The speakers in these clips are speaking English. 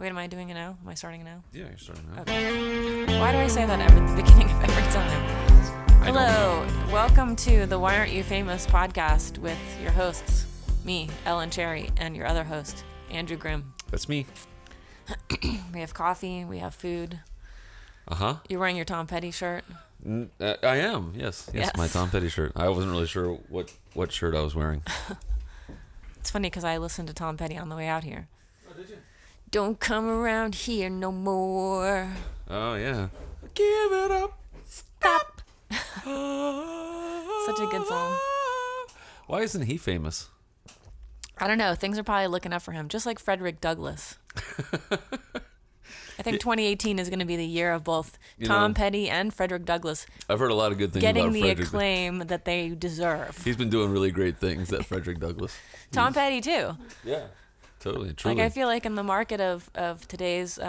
Wait, am I doing it now? Am I starting now? Yeah, you're starting now. Okay. Why do I say that at the beginning of every time? Hello. Welcome to the Why Aren't You Famous podcast with your hosts, me, Ellen Cherry, and your other host, Andrew Grimm. That's me. We have coffee. We have food. Uh-huh. You're wearing your Tom Petty shirt? I am, yes. Yes, my Tom Petty shirt. I wasn't really sure what shirt I was wearing. It's funny because I listened to Tom Petty on the way out here. Oh, did you? Don't come around here no more. Oh, yeah. Give it up. Stop. Such a good song. Why isn't he famous? I don't know. Things are probably looking up for him, just like Frederick Douglass. I think 2018 is going to be the year of both Tom Petty and Frederick Douglass. I've heard a lot of good things getting about Frederick. Getting the acclaim that they deserve. He's been doing really great things, that Frederick Douglass. Tom Petty, too. Yeah, totally, truly. Like, I feel like in the market of today's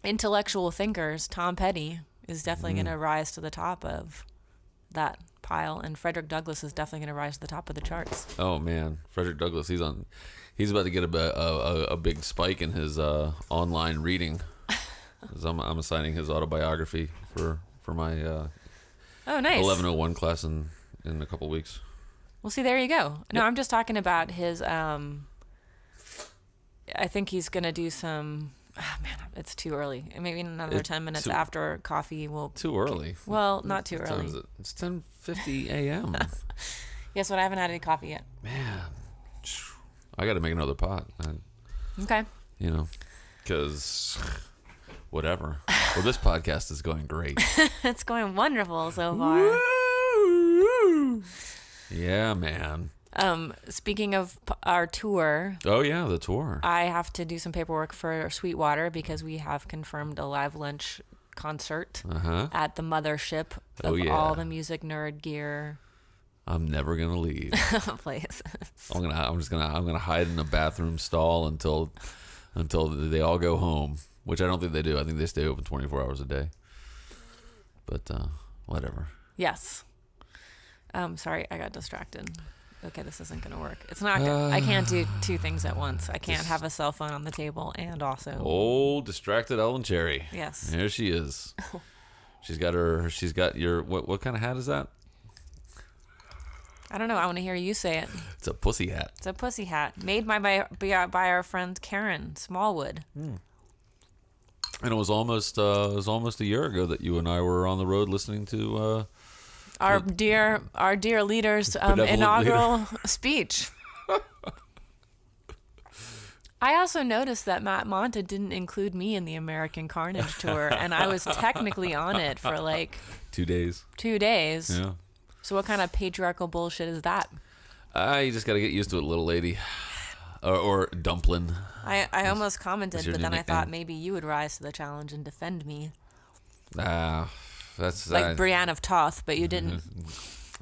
intellectual thinkers, Tom Petty is definitely going to rise to the top of that pile, and Frederick Douglass is definitely going to rise to the top of the charts. Oh, man. Frederick Douglass, he's about to get a big spike in his online reading. I'm assigning his autobiography for my nice 1101 class in a couple weeks. Well, see, there you go. No, I'm just talking about his. I think he's gonna do some. Oh, man, it's too early. Maybe another 10 minutes after coffee will. Too early. Well, not too early. What time is it? It's 10:50 a.m. Yes, but I haven't had any coffee yet. Man, I got to make another pot. Okay. Because whatever. Well, this podcast is going great. It's going wonderful so far. Woo! Yeah, man. Speaking of our tour. Oh, yeah, the tour. I have to do some paperwork for Sweetwater because we have confirmed a live lunch concert at the mothership of all the music nerd gear. I'm never gonna leave. Places. I'm just gonna hide in a bathroom stall until they all go home, which I don't think they do. I think they stay open 24 hours a day. But whatever. Yes. Sorry, I got distracted. Okay, this isn't gonna work. It's not. I can't do two things at once. I can't have a cell phone on the table and also. Oh, distracted Ellen Cherry. Yes. There she is. She's got your what kind of hat is that? I don't know. I want to hear you say it. It's a pussy hat. It's a pussy hat made by our friend Karen Smallwood. And it was almost a year ago that you and I were on the road listening to our dear leader's inaugural speech. I also noticed that Matt Monta didn't include me in the American Carnage tour, and I was technically on it for like 2 days. 2 days. Yeah. So what kind of patriarchal bullshit is that? You just got to get used to it, little lady. Or dumpling. I almost commented, but then I thought maybe you would rise to the challenge and defend me. That's like Brienne of Toth, but you didn't.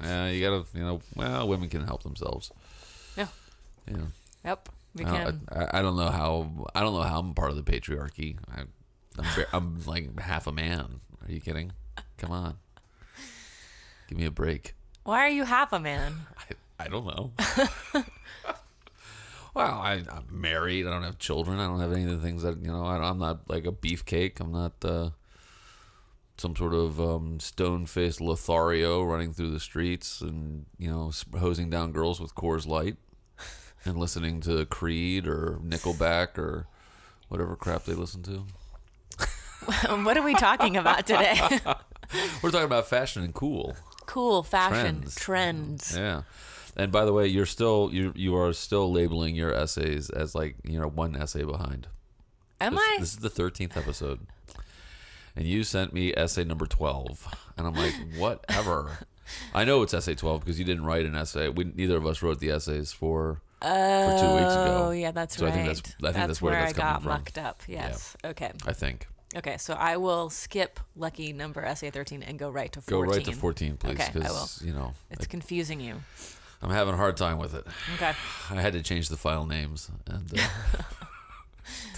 You gotta, women can help themselves. Yeah. Yep. We can. I don't know how I'm part of the patriarchy. I'm like half a man. Are you kidding? Come on. Give me a break. Why are you half a man? I don't know. Well, I'm married. I don't have children. I don't have any of the things that, I'm not like a beefcake. I'm not some sort of stone-faced Lothario running through the streets and, hosing down girls with Coors Light and listening to Creed or Nickelback or whatever crap they listen to. What are we talking about today? We're talking about fashion and cool. Cool fashion trends. Yeah. And by the way, you are still labeling your essays as like one essay behind. This is the 13th episode. And you sent me essay number 12. And I'm like, whatever. I know it's essay 12 because you didn't write an essay. Neither of us wrote the essays for 2 weeks ago. Oh, yeah, that's so right. I think that's where that's I got coming from. mucked up. Yes. Yeah. Okay. I think. Okay, so I will skip lucky number essay 13 and go right to 14. Go right to 14, please. Okay, I will. It's like, confusing you. I'm having a hard time with it. Okay. I had to change the file names and to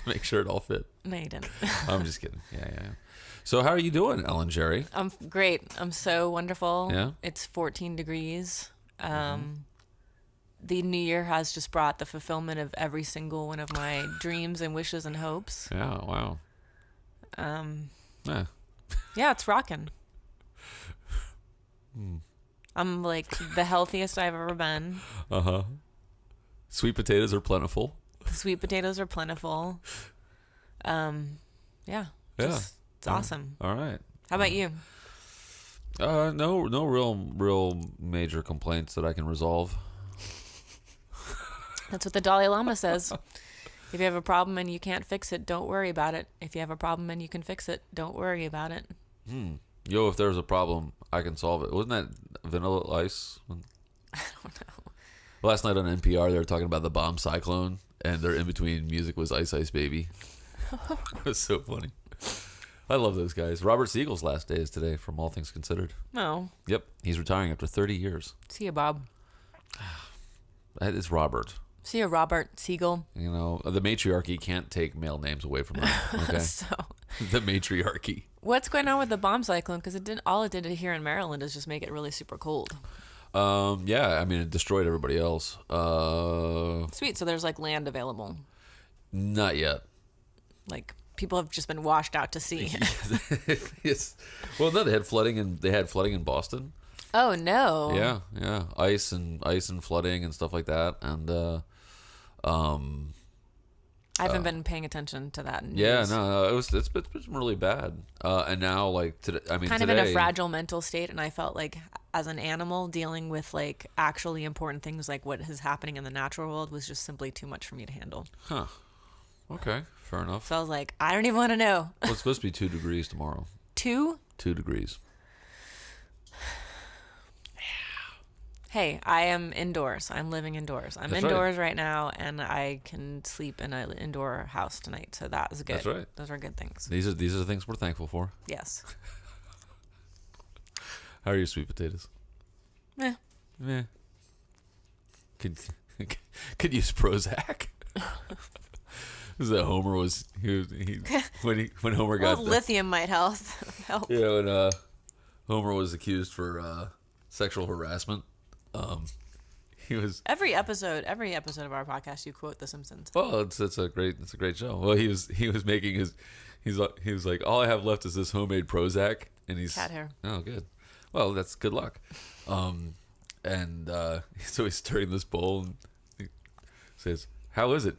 make sure it all fit. No, you didn't. I'm just kidding. Yeah. So how are you doing, Ellen Cherry? I'm great. I'm so wonderful. Yeah? It's 14 degrees. the new year has just brought the fulfillment of every single one of my dreams and wishes and hopes. Yeah, wow. Yeah. Yeah, it's rocking. I'm like the healthiest I've ever been. Uh-huh. Sweet potatoes are plentiful. The sweet potatoes are plentiful. Yeah. It's awesome. All right. How about you? No real major complaints that I can resolve. That's what the Dalai Lama says. If you have a problem and you can't fix it, don't worry about it. If you have a problem and you can fix it, don't worry about it. Yo, if there's a problem, I can solve it. Wasn't that Vanilla Ice? I don't know. Last night on NPR, they were talking about the bomb cyclone, and their in-between music was Ice Ice Baby. It was so funny. I love those guys. Robert Siegel's last day is today, from All Things Considered. No. Yep, he's retiring after 30 years. See you, Bob. It's Robert. See you, Robert Siegel. You know, the matriarchy can't take male names away from her. Okay, So, the matriarchy. what's going on with the bomb cyclone? Because all it did here in Maryland is just make it really super cold. Yeah, I mean, it destroyed everybody else. Sweet. So there's like land available. Not yet. Like people have just been washed out to sea. Yes. Well, no, they had flooding in Boston. Oh no. Yeah, ice and flooding and stuff like that, and I haven't been paying attention to that. yeah, news. no, it's been really bad, and now like today, I mean, Kind today, of in a fragile mental state, and I felt like as an animal dealing with like actually important things like what is happening in the natural world was just simply too much for me to handle. Huh? Okay, fair enough. So I was like, I don't even want to know. Well, it's supposed to be 2 degrees tomorrow. 2? 2 degrees. Hey, I am indoors. I'm living indoors. I'm That's indoors right now, and I can sleep in an indoor house tonight. So that is good. That's right. Those are good things. These are the things we're thankful for. Yes. How are your sweet potatoes? Meh. Meh. Could use Prozac. Is that Homer was when Homer got Well, lithium might help. Yeah, when Homer was accused for sexual harassment, he was Every episode of our podcast, you quote The Simpsons. well. It's a great show. Well, he was making he was like, all I have left is this homemade Prozac, and he's Cat hair. Oh, good. Well, that's good luck. And so he's stirring this bowl and he says, "How is it?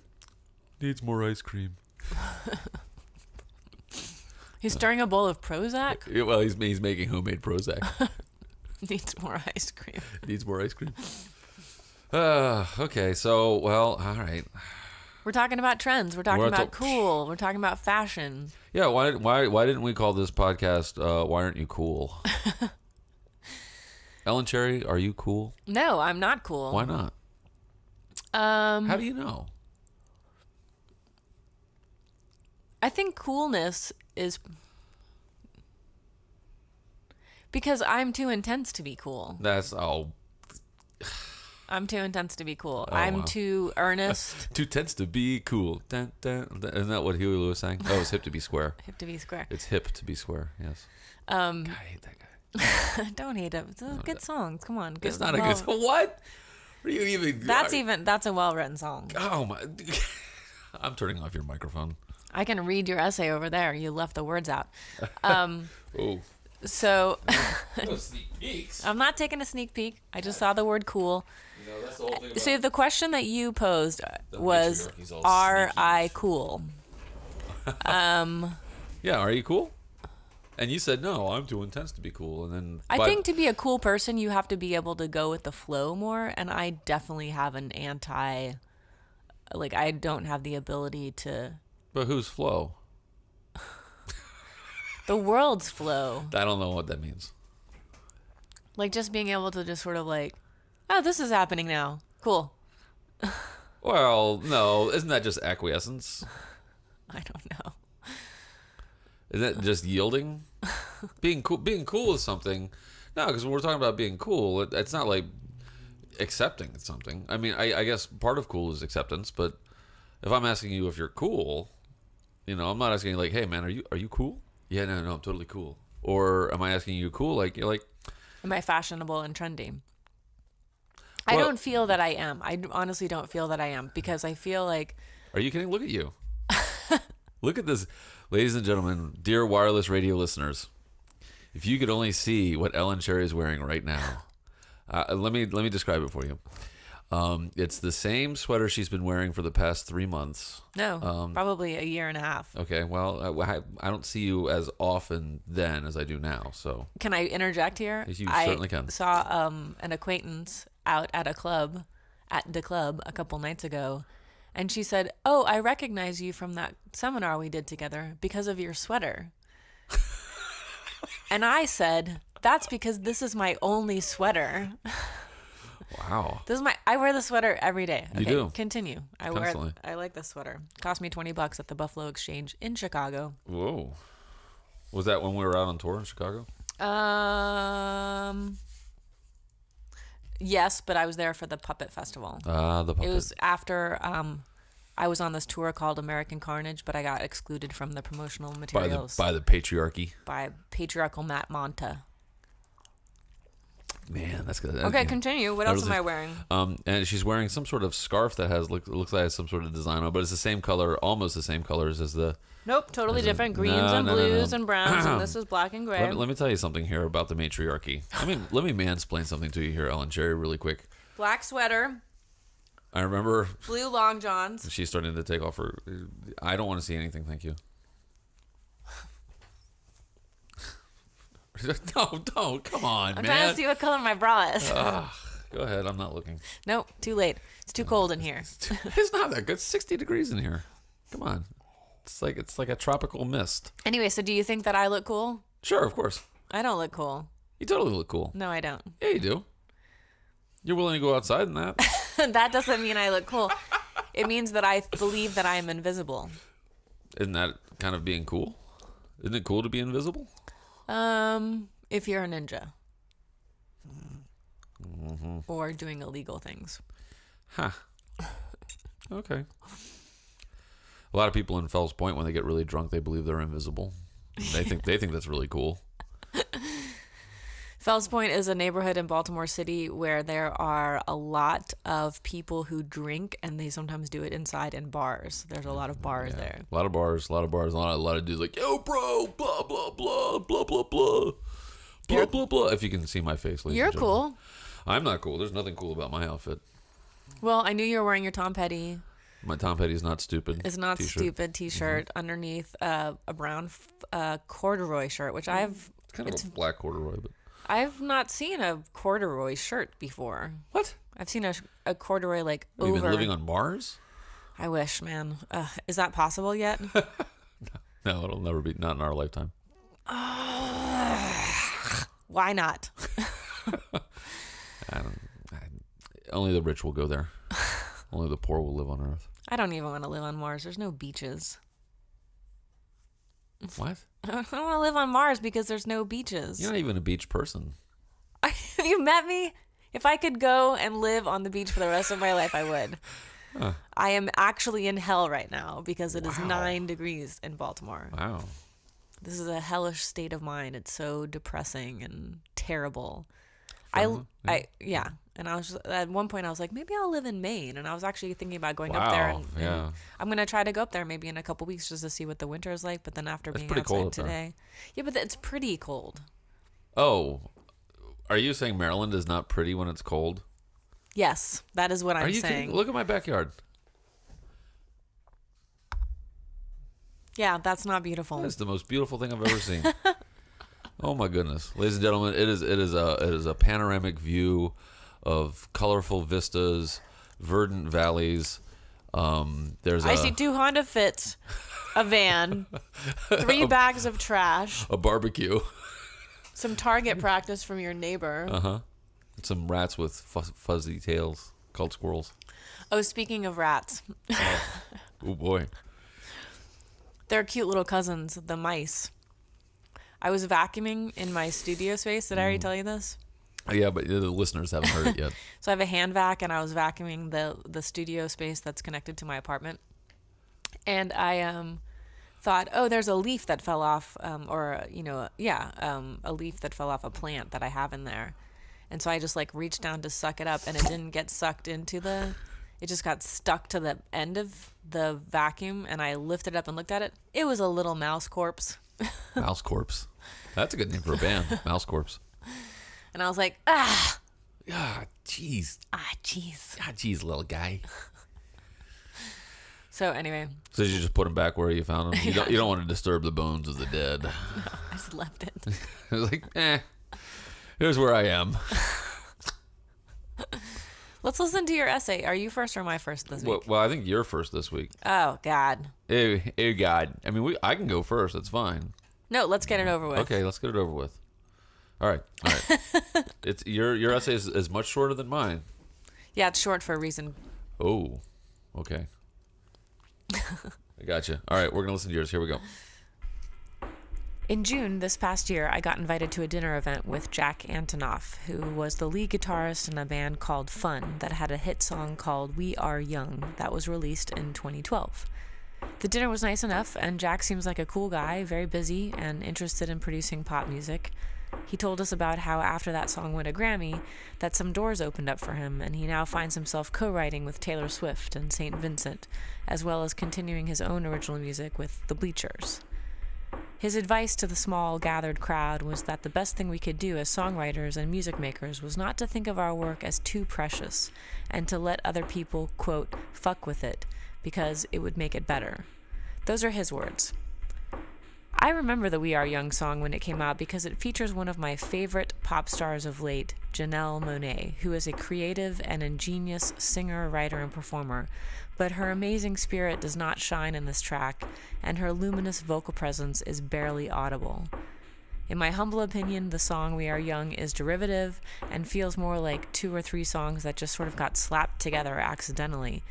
Needs more ice cream." He's stirring a bowl of Prozac. Yeah, well, he's making homemade Prozac. Needs more ice cream. Needs more ice cream. Okay, so all right. We're talking about trends. We're talking about cool. We're talking about fashion. Yeah, why didn't we call this podcast Why Aren't You Cool? Ellen Cherry, are you cool? No, I'm not cool. Why not? How do you know? I think coolness is because I'm too intense to be cool. I'm too intense to be cool. I'm wow. too earnest. Too tense to be cool. Dun, dun, dun. Isn't that what Huey Lewis sang? Oh, it's hip to be square. Hip to be square. It's hip to be square. Yes. God, I hate that guy. Don't hate him. It's a good song. Come on. It's not a good song. What? Are you even? That's a well-written song. Oh my! I'm turning off your microphone. I can read your essay over there. You left the words out. Oh. So No sneak peeks. I'm not taking a sneak peek. I just saw the word cool. You know, that's the whole thing. So the question that you posed was, patriarchy's all "Are sneaky." I cool?" Yeah, are you cool? And you said no. I'm too intense to be cool. And then I think to be a cool person, you have to be able to go with the flow more. And I definitely have an I don't have the ability to. But who's flow? The world's flow. I don't know what that means. Like just being able to just sort of like, oh, this is happening now. Cool. Well, no, isn't that just acquiescence? I don't know. Isn't that just yielding? Being cool is something. No, because when we're talking about being cool, it's not like accepting something. I mean, I guess part of cool is acceptance, but if I'm asking you if you're cool, you know, I'm not asking you like, hey man, are you cool? Yeah, no, I'm totally cool. Or am I asking you cool? Like you're like, am I fashionable and trendy? I don't feel that I am. I honestly don't feel that I am because I feel like... Are you kidding? Look at you. Look at this. Ladies and gentlemen, dear wireless radio listeners, if you could only see what Ellen Cherry is wearing right now. Let me describe it for you. It's the same sweater she's been wearing for the past 3 months. No, probably a year and a half. Okay, well, I don't see you as often then as I do now. So can I interject here? You certainly can. I saw an acquaintance out at the club a couple nights ago, and she said, "Oh, I recognize you from that seminar we did together because of your sweater." And I said, "That's because this is my only sweater." Wow. I wear the sweater every day. Okay, you do. Continue. I like the sweater. Cost me $20 at the Buffalo Exchange in Chicago. Whoa. Was that when we were out on tour in Chicago? Yes, but I was there for the Puppet Festival. The Puppet. It was after I was on this tour called American Carnage, but I got excluded from the promotional materials. By the patriarchy. By patriarchal Matt Monta. Man, that's good. Okay, continue. What else am I wearing? And she's wearing some sort of scarf that looks like some sort of design on it, but it's the same color, almost the same colors as the... Nope, totally different. Greens and blues and browns, and this is black and gray. Let me tell you something here about the matriarchy. Let me mansplain something to you here, Ellen Cherry, really quick. Black sweater. I remember... Blue long johns. She's starting to take off her... I don't want to see anything, thank you. No, don't. Come on, I'm trying to see what color my bra is. Go ahead. I'm not looking. Nope, too late. It's too cold in here. It's not that good. It's 60 degrees in here. Come on. It's like a tropical mist. Anyway, so do you think that I look cool? Sure, of course. I don't look cool. You totally look cool. No, I don't. Yeah, you do. You're willing to go outside in that. That doesn't mean I look cool. It means that I believe that I am invisible. Isn't that kind of being cool? Isn't it cool to be invisible? If you're a ninja. Mm-hmm. Or doing illegal things. Huh. Okay. A lot of people in Fells Point, when they get really drunk, they believe they're invisible. They think that's really cool. Fells Point is a neighborhood in Baltimore City where there are a lot of people who drink, and they sometimes do it inside in bars. There's a lot of bars there. A lot of bars, a lot of dudes like, yo, bro, blah, blah, blah, blah, blah, blah, blah, blah, blah. If you can see my face, ladies You're and gentlemen. cool. I'm not cool. There's nothing cool about my outfit. Well, I knew you were wearing your Tom Petty. My Tom Petty is not stupid. It's not t-shirt. Stupid t-shirt underneath a brown corduroy shirt, which I've... It's kind of a black corduroy, but... I've not seen a corduroy shirt before. What? I've seen a corduroy like Have over... you been living on Mars? I wish, man. Is that possible yet? No, it'll never be. Not in our lifetime. Why not? Only the rich will go there. Only the poor will live on Earth. I don't even want to live on Mars. There's no beaches. What? I don't want to live on Mars because there's no beaches. You're not even a beach person. Have you met me? If I could go and live on the beach for the rest of my life, I would. Huh. I am actually in hell right now because it is 9 degrees in Baltimore. Wow. This is a hellish state of mind. It's so depressing and terrible. Yeah. And I was just, at one point I was like, maybe I'll live in Maine. And I was actually thinking about going up there. And I'm going to try to go up there maybe in a couple weeks just to see what the winter is like. But then after being outside today. Yeah, but it's pretty cold. Oh, are you saying Maryland is not pretty when it's cold? Yes, that is what I'm saying. Kidding? Look at my backyard. Yeah, that's not beautiful. That's the most beautiful thing I've ever seen. Oh my goodness, ladies and gentlemen, it is a panoramic view of colorful vistas, verdant valleys. I see 2 Honda Fits, a van, 3 bags of trash, a barbecue, some target practice from your neighbor. Some rats with fuzzy tails called squirrels. Oh, speaking of rats. Oh boy. They're cute little cousins, the mice. I was vacuuming in my studio space. Did I already tell you this? Yeah, but the listeners haven't heard it yet. So I have a hand vac, and I was vacuuming the studio space that's connected to my apartment. And I thought, oh, there's a leaf that fell off, a leaf that fell off a plant that I have in there. And so I just like reached down to suck it up, and it didn't get sucked into it just got stuck to the end of the vacuum, and I lifted it up and looked at it. It was a little mouse corpse. Mouse corpse. That's a good name for a band. Mouse corpse. And I was like, jeez. jeez. Jeez, little guy. So anyway. So you just put him back where you found him? You don't want to disturb the bones of the dead. No, I just left it. I was like, here's where I am. Let's listen to your essay. Are you first or am I first this week? Well, I think you're first this week. Oh, God. Hey, God. I mean, I can go first. That's fine. No, let's get it over with. Okay, let's get it over with. All right. It's your essay is much shorter than mine. Yeah, it's short for a reason. Oh, okay. I gotcha. All right, we're going to listen to yours. Here we go. In June this past year, I got invited to a dinner event with Jack Antonoff, who was the lead guitarist in a band called Fun that had a hit song called We Are Young that was released in 2012. The dinner was nice enough, and Jack seems like a cool guy, very busy and interested in producing pop music. He told us about how after that song won a Grammy, that some doors opened up for him, and he now finds himself co-writing with Taylor Swift and St. Vincent, as well as continuing his own original music with The Bleachers. His advice to the small, gathered crowd was that the best thing we could do as songwriters and music makers was not to think of our work as too precious, and to let other people, quote, fuck with it, because it would make it better. Those are his words. I remember the We Are Young song when it came out because it features one of my favorite pop stars of late, Janelle Monáe, who is a creative and ingenious singer, writer, and performer, but her amazing spirit does not shine in this track, and her luminous vocal presence is barely audible. In my humble opinion, the song We Are Young is derivative and feels more like 2 or 3 songs that just sort of got slapped together accidentally,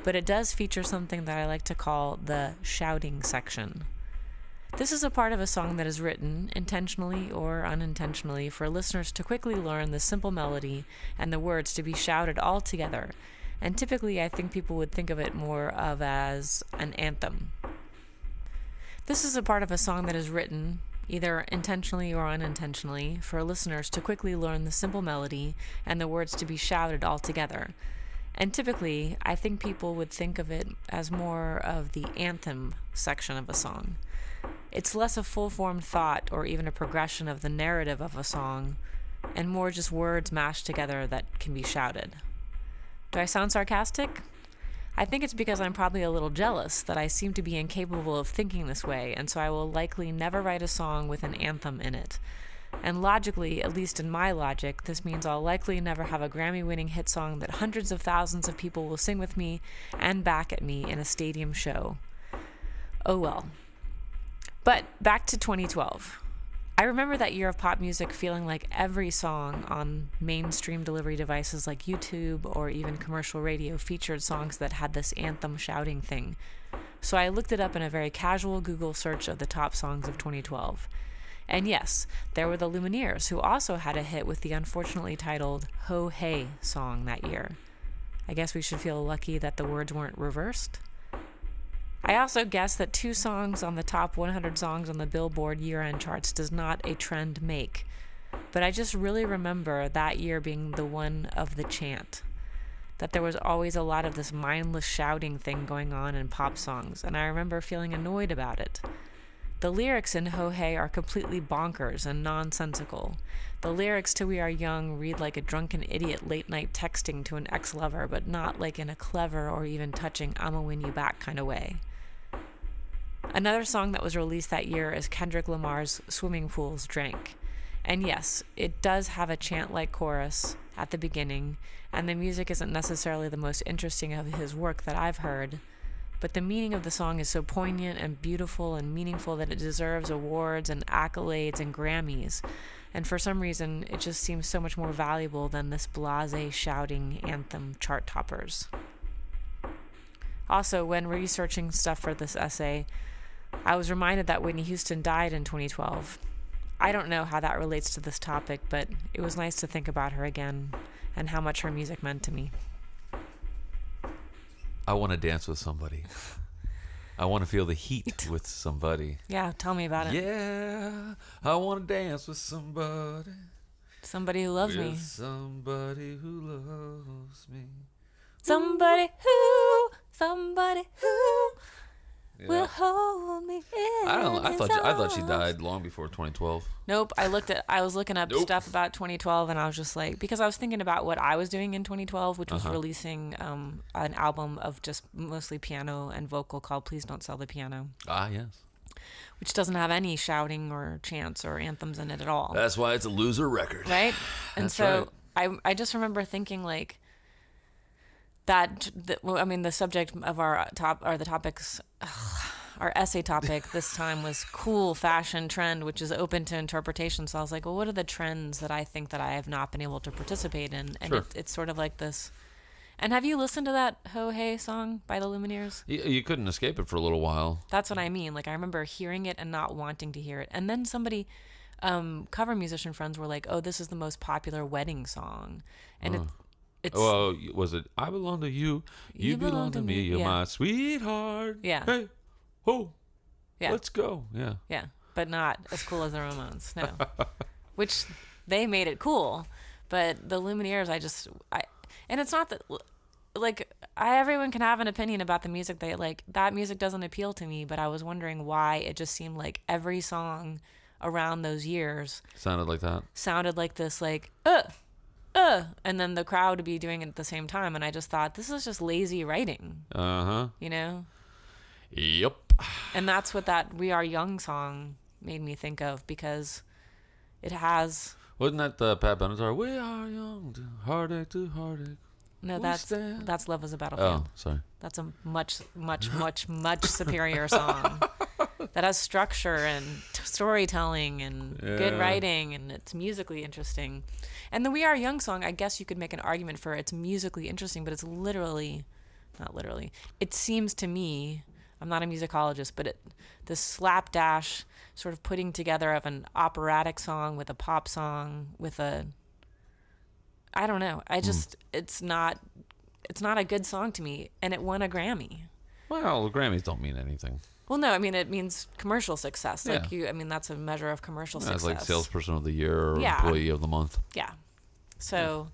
but it does feature something that I like to call the shouting section. This is a part of a song that is written, intentionally or unintentionally, for listeners to quickly learn the simple melody and the words to be shouted all together, and typically I think people would think of it more of as an anthem. This is a part of a song that is written, either intentionally or unintentionally, for listeners to quickly learn the simple melody and the words to be shouted all together, and typically I think people would think of it as more of the anthem section of a song. It's less a full-formed thought or even a progression of the narrative of a song, and more just words mashed together that can be shouted. Do I sound sarcastic? I think it's because I'm probably a little jealous that I seem to be incapable of thinking this way, and so I will likely never write a song with an anthem in it. And logically, at least in my logic, this means I'll likely never have a Grammy-winning hit song that hundreds of thousands of people will sing with me and back at me in a stadium show. Oh well. But back to 2012. I remember that year of pop music feeling like every song on mainstream delivery devices like YouTube or even commercial radio featured songs that had this anthem shouting thing. So I looked it up in a very casual Google search of the top songs of 2012. And yes, there were the Lumineers, who also had a hit with the unfortunately titled Ho Hey song that year. I guess we should feel lucky that the words weren't reversed. I also guess that 2 songs on the top 100 songs on the Billboard year-end charts does not a trend make, but I just really remember that year being the one of the chant, that there was always a lot of this mindless shouting thing going on in pop songs, and I remember feeling annoyed about it. The lyrics in Ho Hey are completely bonkers and nonsensical. The lyrics to We Are Young read like a drunken idiot late-night texting to an ex-lover, but not like in a clever or even touching I'ma win you back kind of way. Another song that was released that year is Kendrick Lamar's Swimming Pools Drank. And yes, it does have a chant-like chorus at the beginning, and the music isn't necessarily the most interesting of his work that I've heard, but the meaning of the song is so poignant and beautiful and meaningful that it deserves awards and accolades and Grammys, and for some reason, it just seems so much more valuable than this blasé shouting anthem chart toppers. Also, when researching stuff for this essay, I was reminded that Whitney Houston died in 2012. I don't know how that relates to this topic, but it was nice to think about her again and how much her music meant to me. I want to dance with somebody. I want to feel the heat with somebody. Yeah, tell me about it. Yeah, I want to dance with somebody. Somebody who loves me. Somebody who loves me. Somebody who will hold me in. I thought she died long before 2012. Nope. I was looking up stuff about 2012, and I was just like, because I was thinking about what I was doing in 2012, which was releasing an album of just mostly piano and vocal called "Please Don't Sell the Piano." Ah, yes. Which doesn't have any shouting or chants or anthems in it at all. That's why it's a loser record, right? And That's so right. I just remember thinking like that. I mean, the subject of our topics. Our essay topic this time was cool fashion trend, which is open to interpretation. So I was like, well, what are the trends that I think that I have not been able to participate in? And Sure. it's sort of like this. And have you listened to that Ho Hey song by the Lumineers? You couldn't escape it for a little while. That's what I mean. Like, I remember hearing it and not wanting to hear it. And then somebody, cover musician friends were like, oh, this is the most popular wedding song. And it's... Well, was it, I belong to you, you belong to me, you're my sweetheart. Yeah. Hey, oh, yeah. Let's go. Yeah. Yeah, but not as cool as the Ramones, no. Which, they made it cool. But the Lumineers, and it's not that... Like, everyone can have an opinion about the music they like. That music doesn't appeal to me, but I was wondering why it just seemed like every song around those years Sounded like that. Sounded like this, like, and then the crowd would be doing it at the same time. And I just thought, this is just lazy writing. Uh-huh. You know? Yep. And that's what that We Are Young song made me think of, because it has... Wasn't that the Pat Benatar? We are young, heartache to heartache. No, that's Love Is a Battlefield. Oh, sorry. That's a much, much, much, much superior song that has structure and storytelling and good writing, and it's musically interesting. And the We Are Young song, I guess you could make an argument for it's musically interesting, but it's not literally. It seems to me, I'm not a musicologist, but the slapdash sort of putting together of an operatic song with a pop song with a... I don't know. It's not a good song to me, and it won a Grammy. Well, the Grammys don't mean anything. Well, no, I mean, it means commercial success. Yeah. That's a measure of commercial success. It's like salesperson of the year or employee of the month. Yeah. So,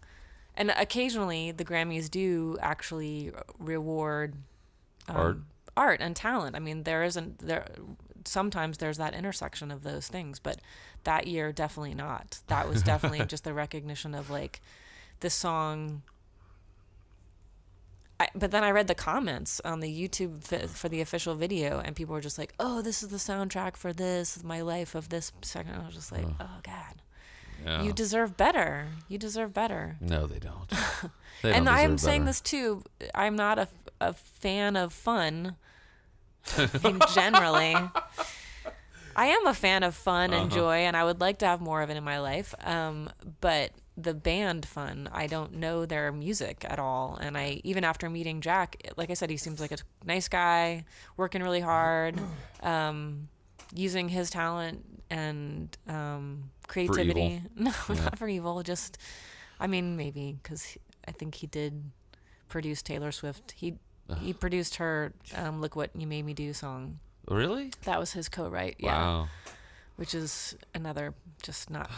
and occasionally the Grammys do actually reward art and talent. I mean, sometimes there's that intersection of those things, but that year definitely not. That was definitely just the recognition of like this song. But then I read the comments on the YouTube for the official video, and people were just like, "Oh, this is the soundtrack for this, my life of this second." I was just like, "Oh God, you deserve better. You deserve better." No, they don't. And I am saying this too. I'm not a fan of fun. Generally, I am a fan of fun and joy, and I would like to have more of it in my life. But the band Fun, I don't know their music at all. And even after meeting Jack, like I said, he seems like a nice guy, working really hard, using his talent and creativity. No, not for evil. Just, I mean, maybe because I think he did produce Taylor Swift. He produced her "Look What You Made Me Do" song. Really? That was his co-write. Yeah. Wow. Which is another just not.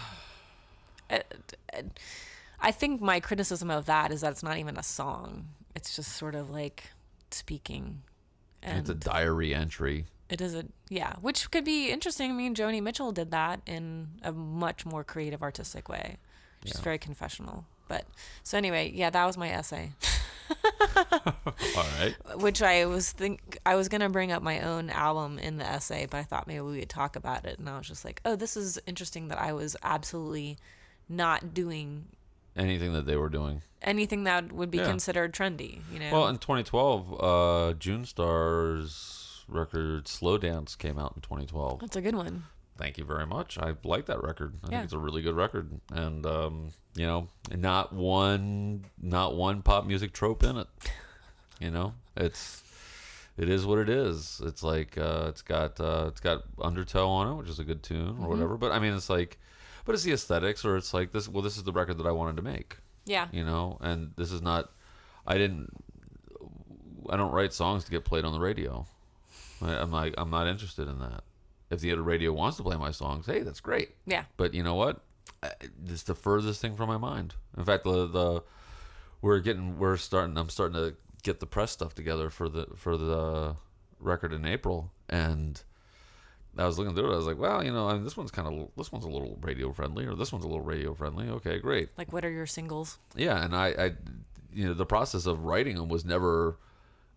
I think my criticism of that is that it's not even a song. It's just sort of like speaking. And it's a diary entry. It is which could be interesting. I mean, Joni Mitchell did that in a much more creative, artistic way, which is very confessional. But so anyway, that was my essay. All right. Which I was gonna bring up my own album in the essay, but I thought maybe we would talk about it, and I was just like, oh, this is interesting that I was absolutely not doing anything that they were doing, anything that would be considered trendy, you know. Well, in 2012, June Star's record "Slow Dance" came out in 2012. That's a good one. Thank you very much. I like that record. I think it's a really good record, and not one pop music trope in it. It is what it is. It's like it's got Undertow on it, which is a good tune or whatever. But I mean, it's like, but it's the aesthetics, or it's like this. Well, this is the record that I wanted to make. Yeah. And this is not. I don't write songs to get played on the radio. I'm not interested in that. If the radio wants to play my songs, hey, that's great. Yeah. But you know what? It's the furthest thing from my mind. In fact, I'm starting to get the press stuff together for the record in April, and I was looking through it. I was like, well, I mean, this one's a little radio friendly, or this one's a little radio friendly. Okay, great. Like, what are your singles? Yeah, and I the process of writing them was never,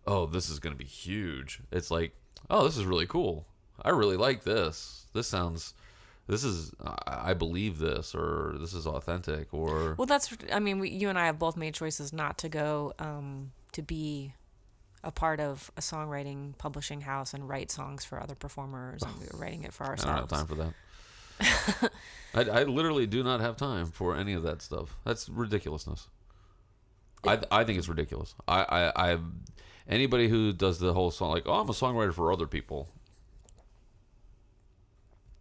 oh, this is going to be huge. It's like, oh, this is really cool. I really like this. I believe this, or this is authentic, or... Well, you and I have both made choices not to go to be a part of a songwriting publishing house and write songs for other performers, and we were writing it for ourselves. I don't have time for that. I literally do not have time for any of that stuff. That's ridiculousness. I think it's ridiculous. I anybody who does the whole song, like, oh, I'm a songwriter for other people.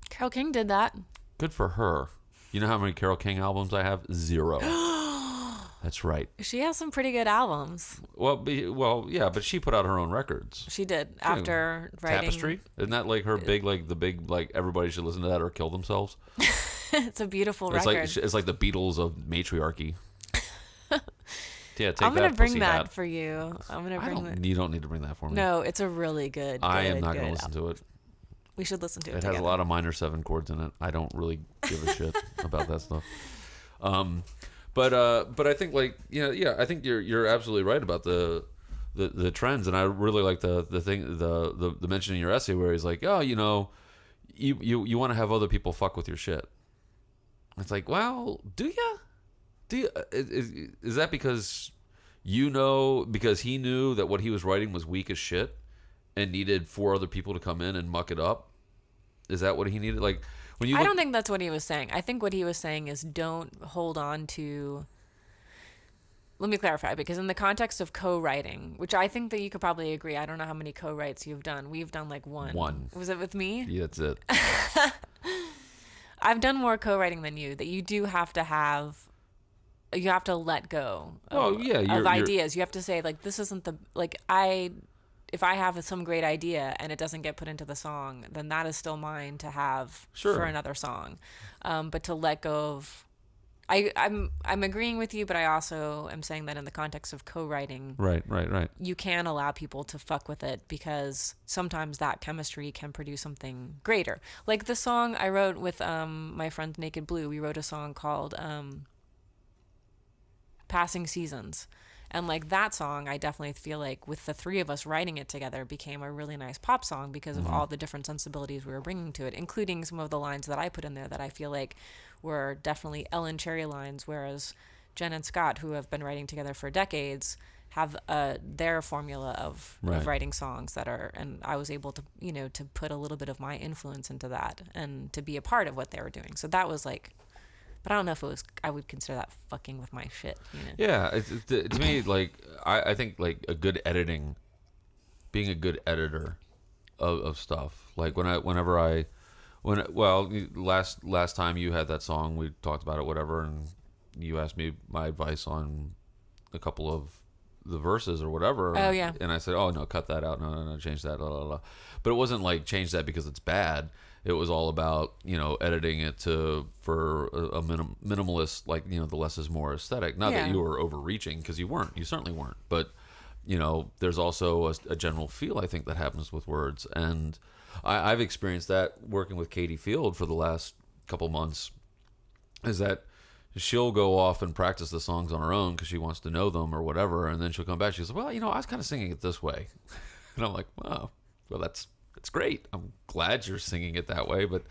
Carole King did that. Good for her. You know how many Carole King albums I have? 0. That's right. She has some pretty good albums. Well, yeah, but she put out her own records. She did after writing. Tapestry? Isn't that like her big, everybody should listen to that or kill themselves? It's a beautiful record. It's like the Beatles of matriarchy. Yeah, I'm gonna bring that for you. You don't need to bring that for me. No, it's a really good. I am not gonna listen to it. We should listen to it. It has a lot of minor 7 chords in it. I don't really give a shit about that stuff. But I think I think you're absolutely right about the trends, and I really like the mention in your essay where he's like, oh, you want to have other people fuck with your shit. It's like, well, do you? Is that because because he knew that what he was writing was weak as shit and needed 4 other people to come in and muck it up? Is that what he needed? Like, I don't think that's what he was saying. I think what he was saying is don't hold on to... Let me clarify, because in the context of co-writing, which I think that you could probably agree, I don't know how many co-writes you've done. We've done like one. One. Was it with me? Yeah, that's it. I've done more co-writing than you, that you do have to have... You have to let go of ideas. You have to say, like, this isn't the... Like, if I have some great idea and it doesn't get put into the song, then that is still mine to have for another song. But to let go of... I'm agreeing with you, but I also am saying that in the context of co-writing... Right. You can allow people to fuck with it because sometimes that chemistry can produce something greater. Like the song I wrote with my friend Naked Blue, we wrote a song called... Passing Seasons, and like that song I definitely feel like with the 3 of us writing it together became a really nice pop song because of all the different sensibilities we were bringing to it, including some of the lines that I put in there that I feel like were definitely Ellen Cherry lines, whereas Jen and Scott, who have been writing together for decades, have their formula of writing songs that are, and I was able to to put a little bit of my influence into that and to be a part of what they were doing. So that was like... But I don't know if I would consider that fucking with my shit. Yeah, to me, like, I think, like, being a good editor of stuff. Like, last time you had that song, we talked about it, whatever, and you asked me my advice on a couple of the verses or whatever. Oh, yeah. And I said, oh, no, cut that out. No, change that, blah, blah, blah. But it wasn't like, change that because it's bad. It was all about, editing it for a minimalist, like, the less is more aesthetic. Not that you were overreaching, because you weren't. You certainly weren't. But, there's also a general feel, I think, that happens with words. And I've experienced that working with Katie Field for the last couple months, is that she'll go off and practice the songs on her own because she wants to know them or whatever. And then she'll come back. She's like, well, I was kind of singing it this way. And I'm like, wow, well, that's great. I'm glad you're singing it that way, but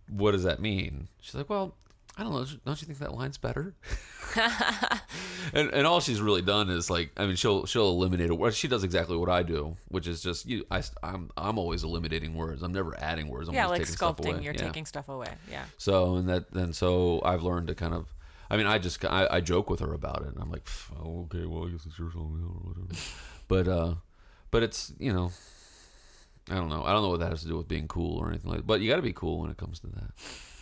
what does that mean? She's like, well, I don't know. Don't you think that line's better? and all she's really done is like, I mean, she'll eliminate a word. She does exactly what I do, which is just I'm always eliminating words. I'm never adding words. I'm always taking sculpting. Stuff away. You're taking stuff away. Yeah. So I've learned to kind of. I mean, I joke with her about it, and I'm like, oh, okay, well, I guess it's your song or whatever. But it's I don't know. I don't know what that has to do with being cool or anything like that. But you got to be cool when it comes to that.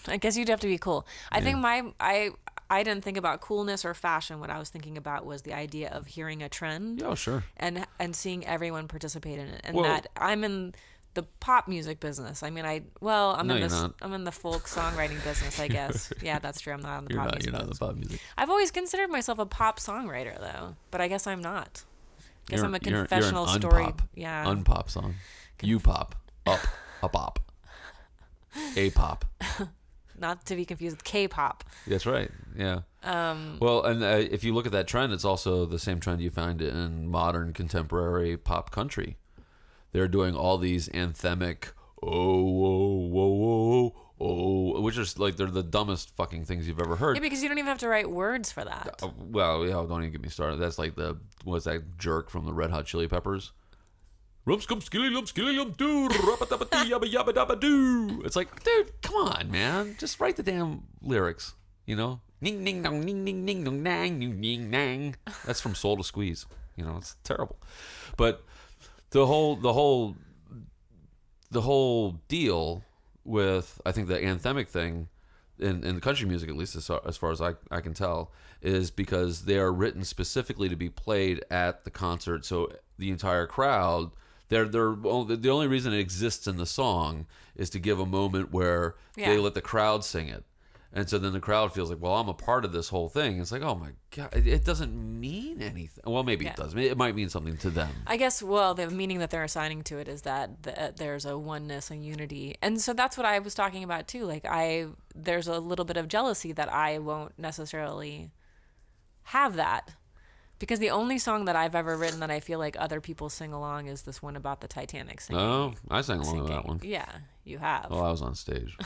I guess you'd have to be cool. I think I didn't think about coolness or fashion. What I was thinking about was the idea of hearing a trend. Yeah, sure. And seeing everyone participate in it. And that I'm in the pop music business. I mean, I'm No, in you're this. not. I'm in the folk songwriting business, I guess. Yeah, that's true. I'm not in the You're pop not. music You're not in the business. pop music. I've always considered myself a pop songwriter, though, but I guess I'm not. I guess I'm a confessional you're an story. unpop, Yeah. Unpop song. You pop. Up. A pop. A pop. Not to be confused with K-pop. That's right. Yeah. Well, and if you look at that trend, it's also the same trend you find in modern contemporary pop country. They're doing all these anthemic, which is like they're the dumbest fucking things you've ever heard. Yeah, because you don't even have to write words for that. Well, yeah, don't even get me started. That's like what's that jerk from the Red Hot Chili Peppers? Rumskum skilly lump skilly lump doo yabba yabba dabba doo. It's like, dude, come on, man. Just write the damn lyrics, you know? Ning ning dong ning ning ning dong nang ning ning nang. That's from Soul to Squeeze. You know, it's terrible. But the whole deal with, I think, the anthemic thing in country music, at least as far as I can tell, is because they are written specifically to be played at the concert. So the entire crowd, the only reason it exists in the song is to give a moment where they let the crowd sing it. And so then the crowd feels like, well, I'm a part of this whole thing. It's like, oh my God, it doesn't mean anything. Well, maybe it does. It might mean something to them. I guess, well, the meaning that they're assigning to it is that there's a oneness and unity. And so that's what I was talking about too. Like there's a little bit of jealousy that I won't necessarily have that. Because the only song that I've ever written that I feel like other people sing along is this one about the Titanic sinking. Oh, I sang along with that one. Yeah, you have. Well, I was on stage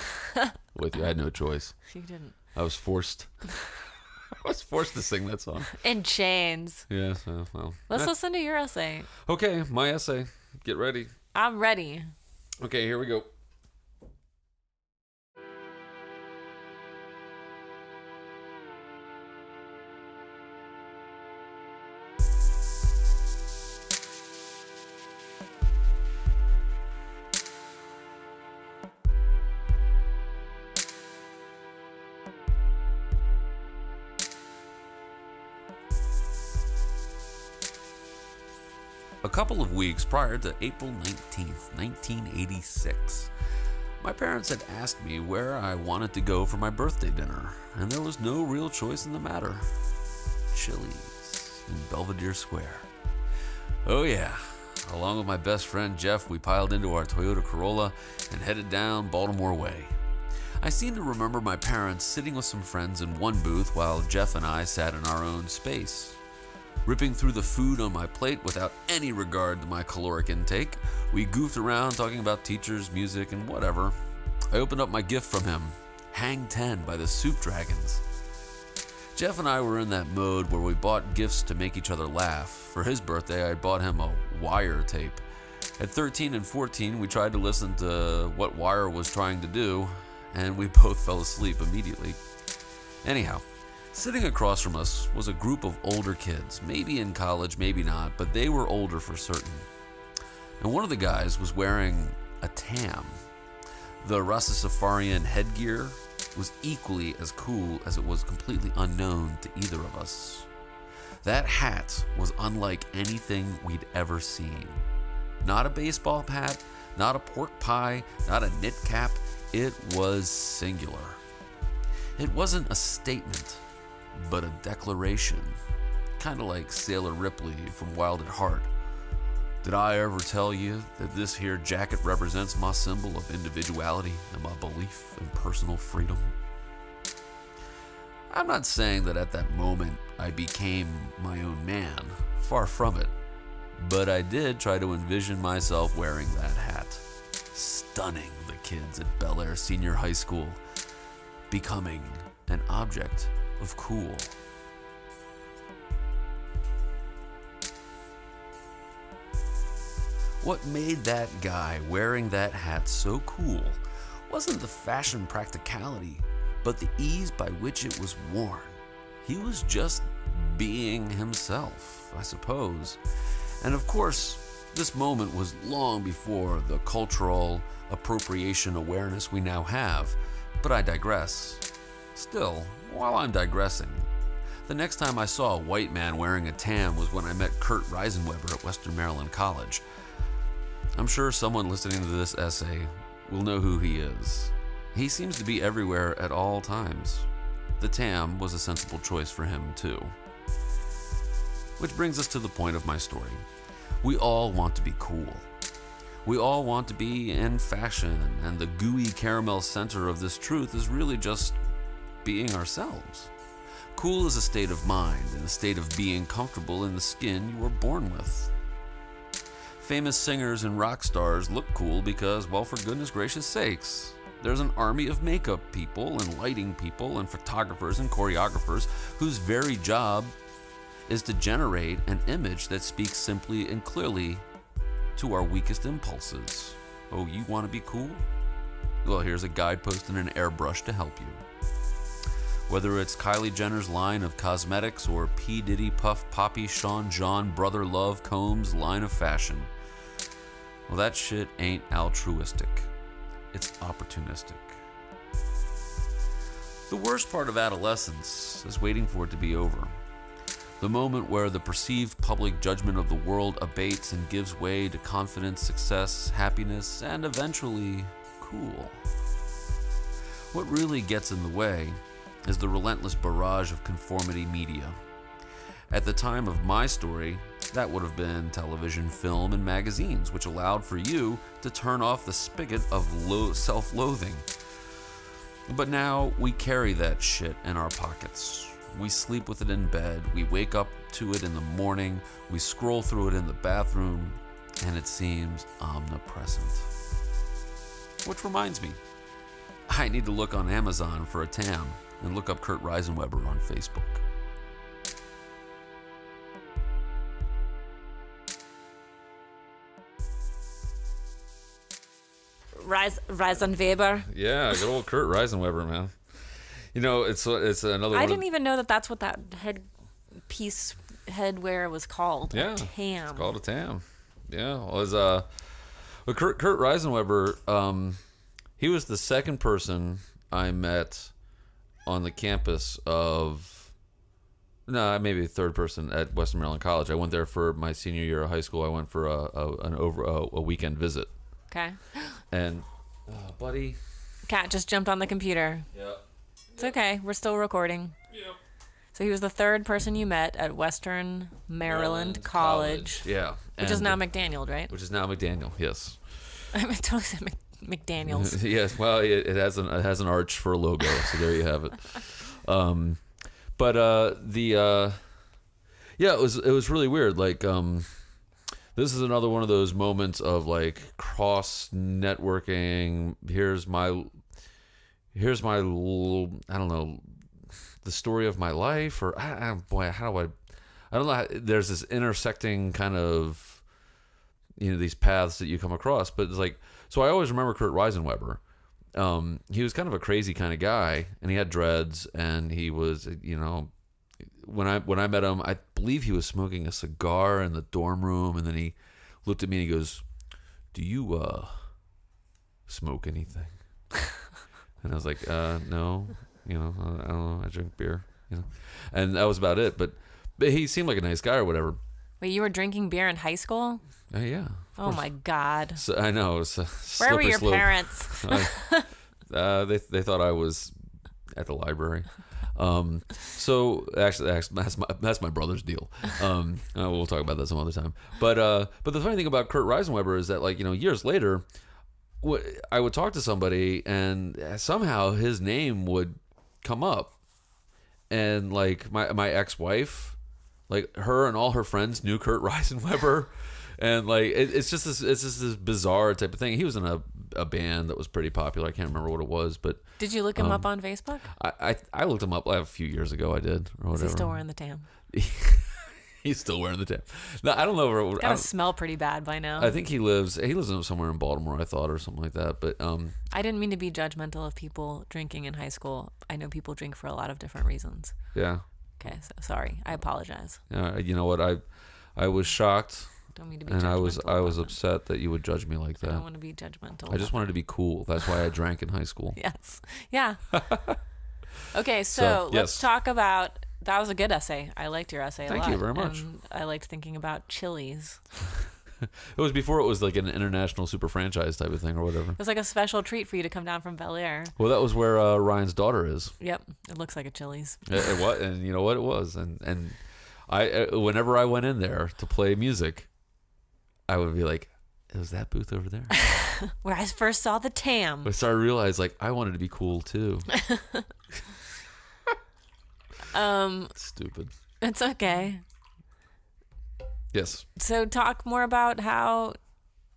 with you. I had no choice. You didn't. I was forced. I was forced to sing that song. In chains. Yeah, so, well. Let's listen to your essay. Okay, my essay. Get ready. I'm ready. Okay, here we go. A couple of weeks prior to April 19th, 1986, my parents had asked me where I wanted to go for my birthday dinner, and there was no real choice in the matter. Chili's in Belvedere Square. Oh yeah, along with my best friend Jeff, we piled into our Toyota Corolla and headed down Baltimore way. I seem to remember my parents sitting with some friends in one booth while Jeff and I sat in our own space. Ripping through the food on my plate without any regard to my caloric intake, we goofed around talking about teachers, music, and whatever. I opened up my gift from him, Hang 10 by the Soup Dragons. Jeff and I were in that mode where we bought gifts to make each other laugh. For his birthday, I bought him a Wire tape. At 13 and 14, we tried to listen to what Wire was trying to do, and we both fell asleep immediately. Anyhow, sitting across from us was a group of older kids, maybe in college, maybe not, but they were older for certain. And one of the guys was wearing a tam. The Rastafarian headgear was equally as cool as it was completely unknown to either of us. That hat was unlike anything we'd ever seen. Not a baseball hat, not a pork pie, not a knit cap. It was singular. It wasn't a statement, but a declaration, kind of like Sailor Ripley from Wild at Heart. Did I ever tell you that this here jacket represents my symbol of individuality and my belief in personal freedom? I'm not saying that at that moment I became my own man, far from it, but I did try to envision myself wearing that hat, stunning the kids at Bel Air Senior High School, becoming an object of cool. What made that guy wearing that hat so cool wasn't the fashion practicality, but the ease by which it was worn. He was just being himself, I suppose. And of course, this moment was long before the cultural appropriation awareness we now have, but I digress. Still, while I'm digressing, the next time I saw a white man wearing a tam was when I met Kurt Reisenweber at Western Maryland College. I'm sure someone listening to this essay will know who he is. He seems to be everywhere at all times. The tam was a sensible choice for him, too. Which brings us to the point of my story. We all want to be cool. We all want to be in fashion, and the gooey caramel center of this truth is really just being ourselves. Cool is a state of mind and a state of being comfortable in the skin you were born with. Famous singers and rock stars look cool because, well, for goodness gracious sakes, there's an army of makeup people and lighting people and photographers and choreographers whose very job is to generate an image that speaks simply and clearly to our weakest impulses. Oh, you want to be cool? Well, here's a guidepost and an airbrush to help you. Whether it's Kylie Jenner's line of cosmetics or P. Diddy, Puff, Poppy, Sean, John, Brother Love, Combs' line of fashion. Well, that shit ain't altruistic. It's opportunistic. The worst part of adolescence is waiting for it to be over. The moment where the perceived public judgment of the world abates and gives way to confidence, success, happiness, and eventually, cool. What really gets in the way is the relentless barrage of conformity media. At the time of my story, that would have been television, film, and magazines, which allowed for you to turn off the spigot of self-loathing. But now we carry that shit in our pockets. We sleep with it in bed, we wake up to it in the morning, we scroll through it in the bathroom, and it seems omnipresent. Which reminds me, I need to look on Amazon for a tam and look up Kurt Reisenweber on Facebook. Reisenweber. Yeah, good old Kurt Reisenweber, man. You know, it's another. I didn't even know that that's what that headwear was called. Yeah, tam. It's called a tam. Yeah, it was Kurt Reisenweber. He was the second person I met on the campus of. No, maybe the third person at Western Maryland College. I went there for my senior year of high school. I went for a weekend visit. Okay. And, buddy. Cat just jumped on the computer. Yep. It's okay. We're still recording. Yep. So he was the third person you met at Western Maryland College. Yeah. Which is now McDaniel, right? Which is now McDaniel, yes. I totally said McDaniels. Yes, well, it has an arch for a logo, so there you have it. It was really weird. Like, this is another one of those moments of like cross networking. Here's my I don't know, the story of my life, or I don't know. There's this intersecting kind of, these paths that you come across, but it's like, so I always remember Kurt Reisenweber. He was kind of a crazy kind of guy, and he had dreads, and he was, when I met him, I believe he was smoking a cigar in the dorm room, and then he looked at me and he goes, "Do you smoke anything?" And I was like, "No, I don't know. I drink beer, and that was about it." But he seemed like a nice guy or whatever. Wait, you were drinking beer in high school? Yeah. Oh my God. So, I know. It was a Where were your slope. parents? They thought I was at the library. So actually that's my brother's deal. We'll talk about that some other time. But the funny thing about Kurt Reisenweber is that, like, years later, I would talk to somebody and somehow his name would come up, and like my ex-wife, like her and all her friends knew Kurt Reisenweber. And like it's just this bizarre type of thing. He was in a band that was pretty popular. I can't remember what it was, but did you look him up on Facebook? I looked him up a few years ago. I did, or whatever. Is he still wearing the tam? He's still wearing the tam. No, I don't know. It's gotta smell pretty bad by now. I think he lives somewhere in Baltimore, I thought, or something like that. But I didn't mean to be judgmental of people drinking in high school. I know people drink for a lot of different reasons. Yeah. Okay, so sorry. I apologize. You know what? I was shocked. Don't mean to be and judgmental. I was upset that you would judge me like that. I don't want to be judgmental. I just wanted to be cool. That's why I drank in high school. Yes. Yeah. Okay, so let's talk about. That was a good essay. I liked your essay a lot. Thank you very much. And I liked thinking about chilies. It was before it was like an international super franchise type of thing or whatever. It was like a special treat for you to come down from Bel Air. Well, that was where Ryan's daughter is. Yep, it looks like a Chili's. It was, and you know what it was, and I whenever I went in there to play music, I would be like, "It was that booth over there." Where I first saw the TAM. I started to realize like I wanted to be cool too. Stupid. It's okay. Yes. So talk more about how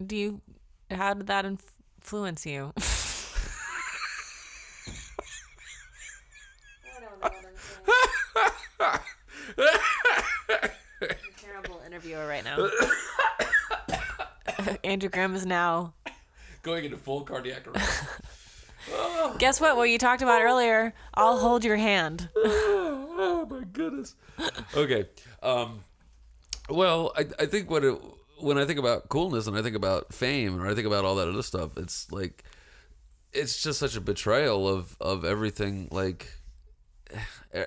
did that influence you? I don't know what I'm saying. I'm a terrible interviewer right now. Andrew Graham is now going into full cardiac arrest. Guess what you talked about earlier? I'll hold your hand. Oh my goodness. Okay. Well, I think when I think about coolness and I think about fame and I think about all that other stuff, it's like it's just such a betrayal of everything, like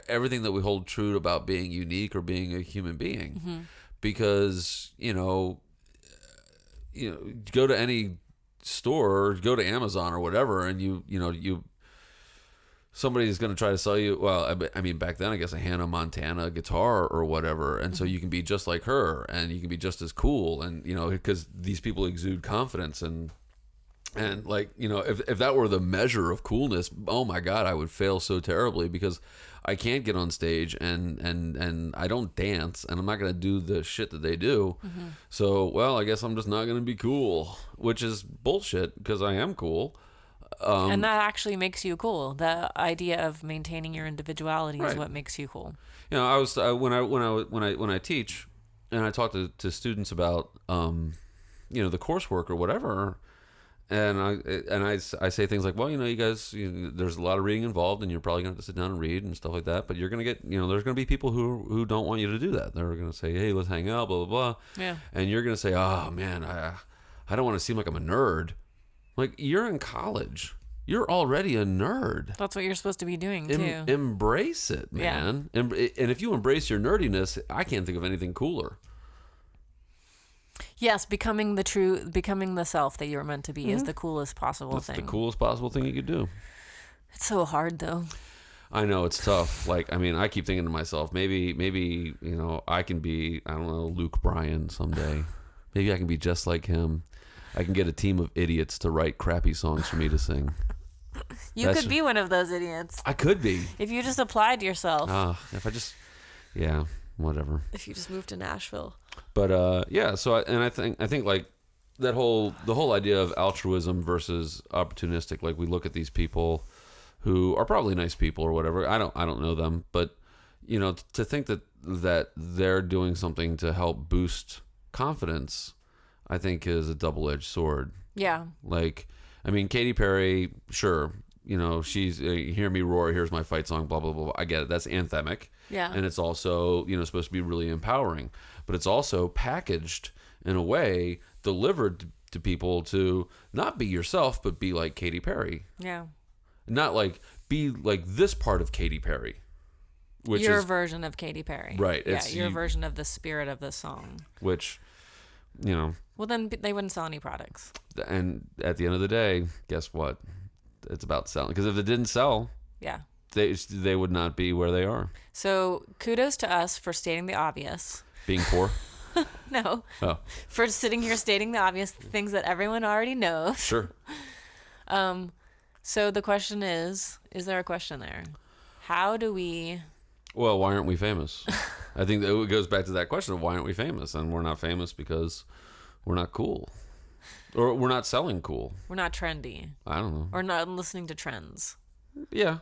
everything that we hold true about being unique or being a human being. Mm-hmm. Because go to any store or go to Amazon or whatever, and you somebody's going to try to sell you, well, I mean, back then, I guess a Hannah Montana guitar or whatever. And so you can be just like her and you can be just as cool. And, because these people exude confidence and like, if that were the measure of coolness, oh my God, I would fail so terribly because I can't get on stage and I don't dance and I'm not going to do the shit that they do. Mm-hmm. So, well, I guess I'm just not going to be cool, which is bullshit because I am cool. And that actually makes you cool. The idea of maintaining your individuality right. is what makes you cool. I was when I teach and I talk to students about the coursework or whatever, and I say things like, well, you guys, there's a lot of reading involved, and you're probably gonna have to sit down and read and stuff like that. But you're gonna get, there's gonna be people who don't want you to do that. They're gonna say, hey, let's hang out, blah blah blah. Yeah. And you're gonna say, oh man, I don't want to seem like I'm a nerd. Like, you're in college. You're already a nerd. That's what you're supposed to be doing, too. Embrace it, man. Yeah. And if you embrace your nerdiness, I can't think of anything cooler. Yes, becoming the self that you're meant to be is the coolest possible thing. That's the coolest possible thing you could do. It's so hard, though. I know, it's tough. Like, I mean, I keep thinking to myself, maybe, I can be, I don't know, Luke Bryan someday. Maybe I can be just like him. I can get a team of idiots to write crappy songs for me to sing. You could be one of those idiots. I could be. If you just applied yourself. If I just, yeah, whatever. If you just moved to Nashville. But yeah, so I think like the whole idea of altruism versus opportunistic, like we look at these people who are probably nice people or whatever. I don't know them, but to think that they're doing something to help boost confidence, I think is a double-edged sword. Yeah. Like, I mean, Katy Perry, sure, she's hear me roar, here's my fight song, blah, blah, blah. I get it. That's anthemic. Yeah. And it's also, supposed to be really empowering. But it's also packaged in a way, delivered to people to not be yourself, but be like Katy Perry. Yeah. Not like, be like this part of Katy Perry. Which your is, version of Katy Perry. Right. Yeah, your version of the spirit of the song. Which, Well, then they wouldn't sell any products. And at the end of the day, guess what? It's about selling. Because if it didn't sell, yeah, they would not be where they are. So kudos to us for stating the obvious. Being poor? No. Oh. For sitting here stating the obvious things that everyone already knows. Sure. So the question is there a question there? How do we... Well, why aren't we famous? I think that it goes back to that question of why aren't we famous? And we're not famous because we're not cool. Or we're not selling cool. We're not trendy. I don't know. Or not listening to trends. Yeah.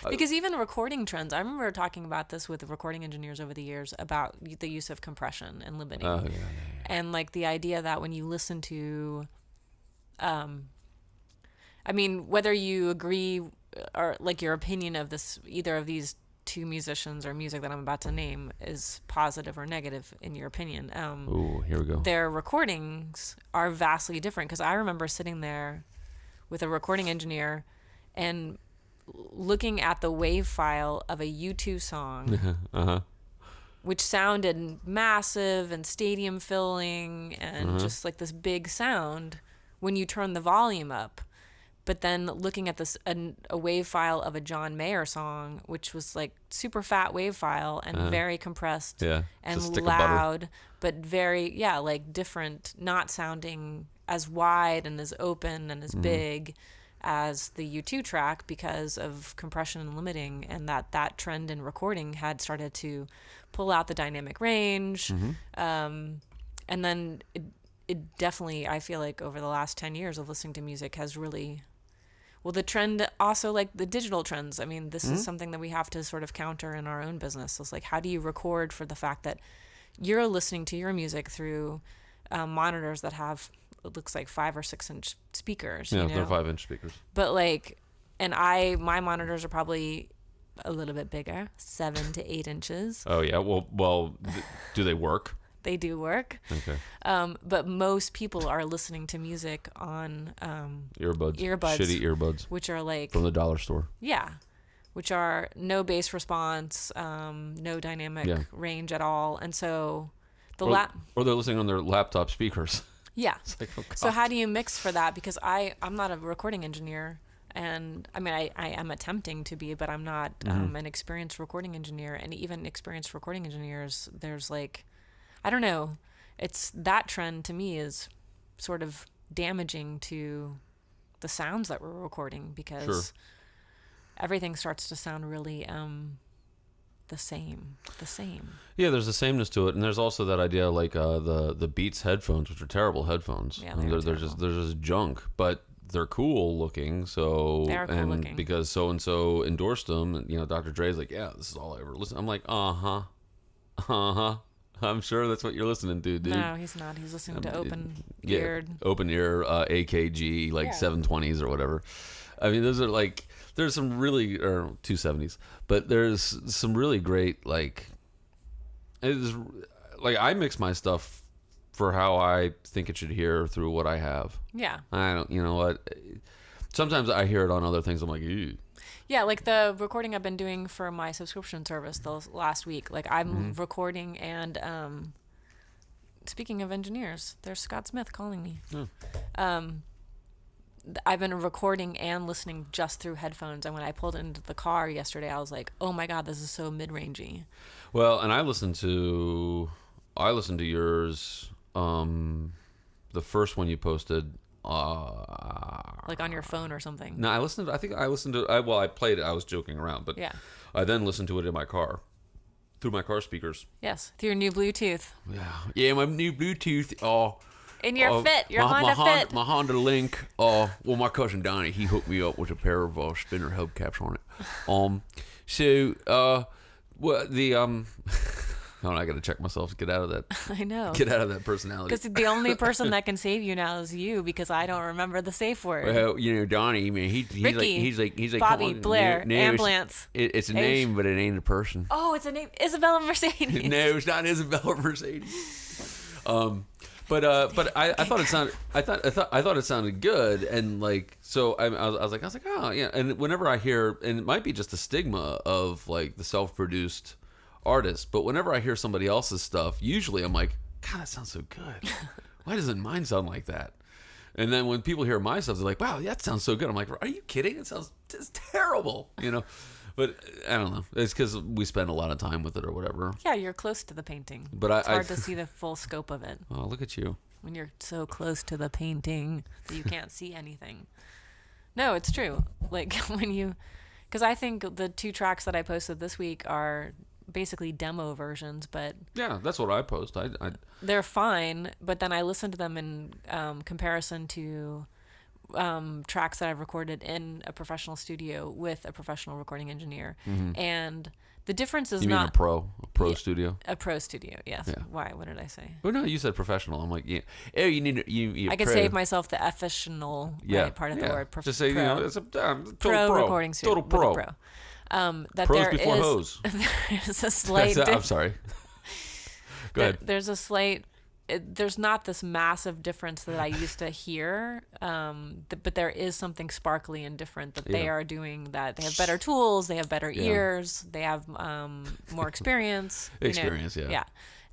Because even recording trends, I remember talking about this with recording engineers over the years about the use of compression and limiting. Oh, yeah. And like the idea that when you listen to, I mean, whether you agree or like your opinion of this, either of these two musicians or music that I'm about to name is positive or negative in your opinion. Ooh, here we go. Their recordings are vastly different because I remember sitting there with a recording engineer and looking at the WAV file of a U2 song which sounded massive and stadium filling and just like this big sound when you turn the volume up. But then looking at this, a wave file of a John Mayer song, which was like super fat wave file and very compressed and loud, but very, like different, not sounding as wide and as open and as big as the U2 track because of compression and limiting, and that trend in recording had started to pull out the dynamic range. And then it definitely, I feel like over the last 10 years of listening to music has really... Well, the trend also, like the digital trends, I mean, this is something that we have to sort of counter in our own business. So it's like, how do you record for the fact that you're listening to your music through monitors that have, it looks like 5 or 6 inch speakers? Yeah, you know? they're 5-inch speakers. But like, and my monitors are probably a little bit bigger, 7 to 8 inches. Oh, yeah. Well, do they work? They do work. Okay. But most people are listening to music on Earbuds. Shitty earbuds. Which are like... From the dollar store. Yeah. Which are no bass response, no dynamic range at all. And so... Or they're listening on their laptop speakers. Yeah. It's like, oh, God. So how do you mix for that? Because I'm not a recording engineer. And I mean, I am attempting to be, but I'm not an experienced recording engineer. And even experienced recording engineers, there's like... I don't know. It's that trend to me is sort of damaging to the sounds that we're recording because everything starts to sound really the same. Yeah, there's a sameness to it, and there's also that idea like the Beats headphones, which are terrible headphones. Yeah, they're just junk, but they're cool looking. So they are cool looking because so and so endorsed them, and Dr. Dre's like, yeah, this is all I ever listen. I'm like, I'm sure that's what you're listening to, dude. No, he's not. He's listening to open-eared. Open ear, AKG, like 720s or whatever. I mean, those are like, there's some really, or 270s, but there's some really great, like, I mix my stuff for how I think it should hear through what I have. Yeah. I don't, you know what? Sometimes I hear it on other things. I'm like, ew. Yeah, like the recording I've been doing for my subscription service the last week. Like I'm recording and speaking of engineers, there's Scott Smith calling me. I've been recording and listening just through headphones. And when I pulled into the car yesterday, I was like, oh my God, this is so mid-rangey. Well, and I listened to yours, the first one you posted. Like on your phone or something. No, I played it. I was joking around, but I then listened to it in my car through my car speakers. Yes, through your new Bluetooth. Yeah, my new Bluetooth. In your Fit, your Honda Fit. My Honda Link. Well, my cousin Donnie, he hooked me up with a pair of spinner hubcaps on it. Well, the I got to check myself to get out of that. I know. Get out of that personality. Because the only person that can save you now is you, because I don't remember the safe word. Well, Donnie, man, Ricky, he's like Bobby, Blair, ambulance. It's a name, but it ain't a person. Oh, it's a name, Isabella Mercedes. No, it's not Isabella Mercedes. But I thought it sounded good, and like so I was like oh yeah, and whenever I hear, and it might be just a stigma of like the self-produced artist, but whenever I hear somebody else's stuff, usually I'm like, God, that sounds so good. Why doesn't mine sound like that? And then when people hear my stuff, they're like, wow, that sounds so good. I'm like, are you kidding? It's terrible, But I don't know. It's because we spend a lot of time with it or whatever. Yeah, you're close to the painting. But it's hard to see the full scope of it. Oh, look at you. When you're so close to the painting that you can't see anything. No, it's true. Like because I think the 2 tracks that I posted this week are basically demo versions, but yeah, that's what I post. They're fine, but then I listen to them in comparison to tracks that I've recorded in a professional studio with a professional recording engineer, and the difference is a pro studio. A pro studio, yes. Yeah. Why? What did I say? Well, no, you said professional. I'm like, yeah. Oh, you need you. I could save myself the professional part of the word. Just say it's a pro recording studio. Total pro. That Pros there before is, hose. There's a slight. I'm sorry. Go ahead. There's a slight there's not this massive difference that I used to hear, but there is something sparkly and different that they are doing, that they have better tools, they have better ears, they have more experience. Yeah.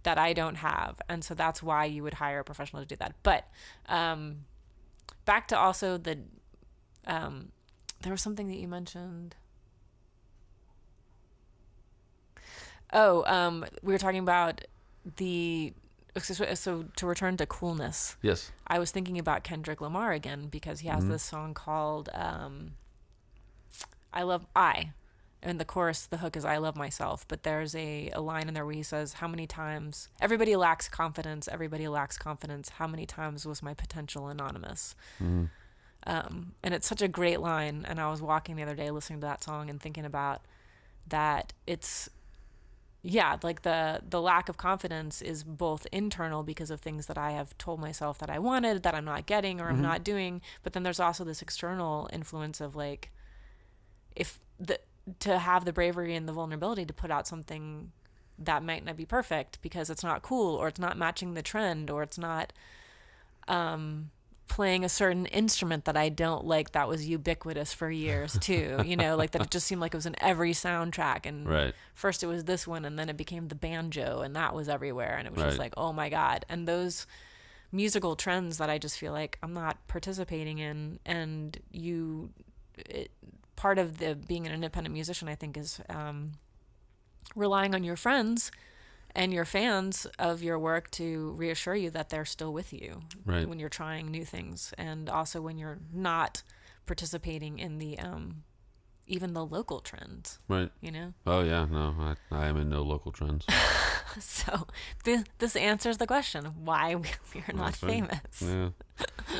That I don't have. And so that's why you would hire a professional to do that. But back to also the, there was something that you mentioned. We were talking about so to return to coolness. Yes. I was thinking about Kendrick Lamar again, because he has this song called and the chorus, the hook is I love myself, but there's a line in there where he says, how many times, everybody lacks confidence, how many times was my potential anonymous? And it's such a great line, and I was walking the other day listening to that song and thinking about that. It's like the lack of confidence is both internal because of things that I have told myself that I wanted, that I'm not getting or I'm not doing. But then there's also this external influence of like, to have the bravery and the vulnerability to put out something that might not be perfect because it's not cool, or it's not matching the trend, or it's not playing a certain instrument that I don't like that was ubiquitous for years too, like that it just seemed like it was in every soundtrack, and first it was this one, and then it became the banjo, and that was everywhere, and it was just like, oh my God. And those musical trends that I just feel like I'm not participating in, and part of the being an independent musician, I think, is relying on your friends and your fans of your work to reassure you that they're still with you when you're trying new things, and also when you're not participating in the even the local trends. Oh yeah, no, I am in no local trends. So this answers the question why we're not famous. Yeah.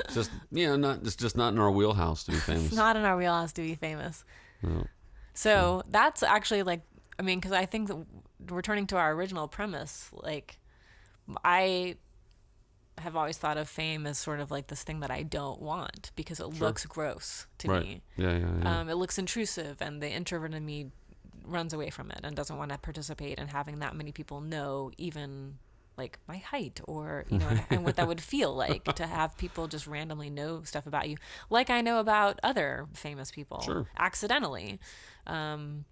It's just it's just not in our wheelhouse to be famous. It's not in our wheelhouse to be famous. No. So that's actually because I think that returning to our original premise, like I have always thought of fame as sort of like this thing that I don't want because it looks gross to me. Yeah. It looks intrusive, and the introvert in me runs away from it and doesn't want to participate in having that many people know even like my height, or and what that would feel like to have people just randomly know stuff about you, like I know about other famous people accidentally. And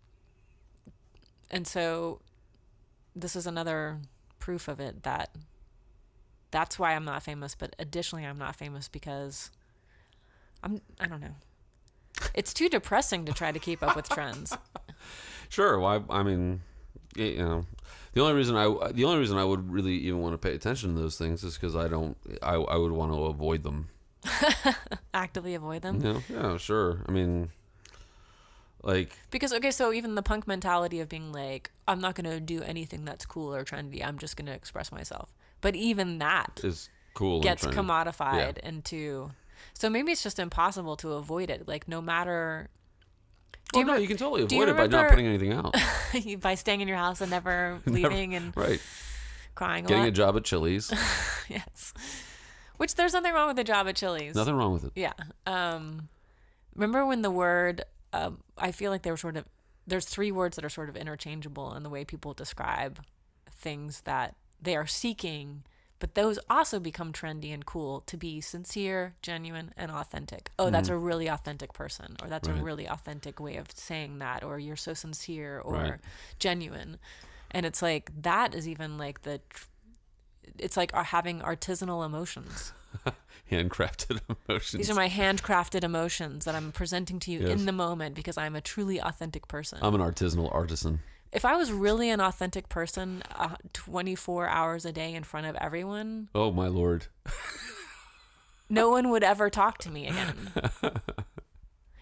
so this is another proof of it, that's why I'm not famous. But additionally, I'm not famous because I don't know. It's too depressing to try to keep up with trends. Sure. Well, I mean, the only reason I would really even want to pay attention to those things is because I would want to avoid them. Actively avoid them? Yeah, sure. I mean, because so even the punk mentality of being like, I'm not going to do anything that's cool or trendy, I'm just going to express myself. But even that is cool, gets commodified into, so maybe it's just impossible to avoid it. Like no matter. You can totally avoid it by not putting anything out. By staying in your house and never leaving and crying Getting a job at Chili's. Yes. Which there's nothing wrong with a job at Chili's. Nothing wrong with it. Yeah. Remember when the word, I feel like there's three words that are sort of interchangeable in the way people describe things that they are seeking, but those also become trendy and cool to be sincere, genuine, and authentic. Oh, that's a really authentic person, or that's a really authentic way of saying that, or you're so sincere or genuine. And it's like, that is even like it's like having artisanal emotions. Handcrafted emotions. These are my handcrafted emotions that I'm presenting to you in the moment because I'm a truly authentic person. I'm an artisanal artisan. If I was really an authentic person 24 hours a day in front of everyone... Oh, my Lord. No one would ever talk to me again.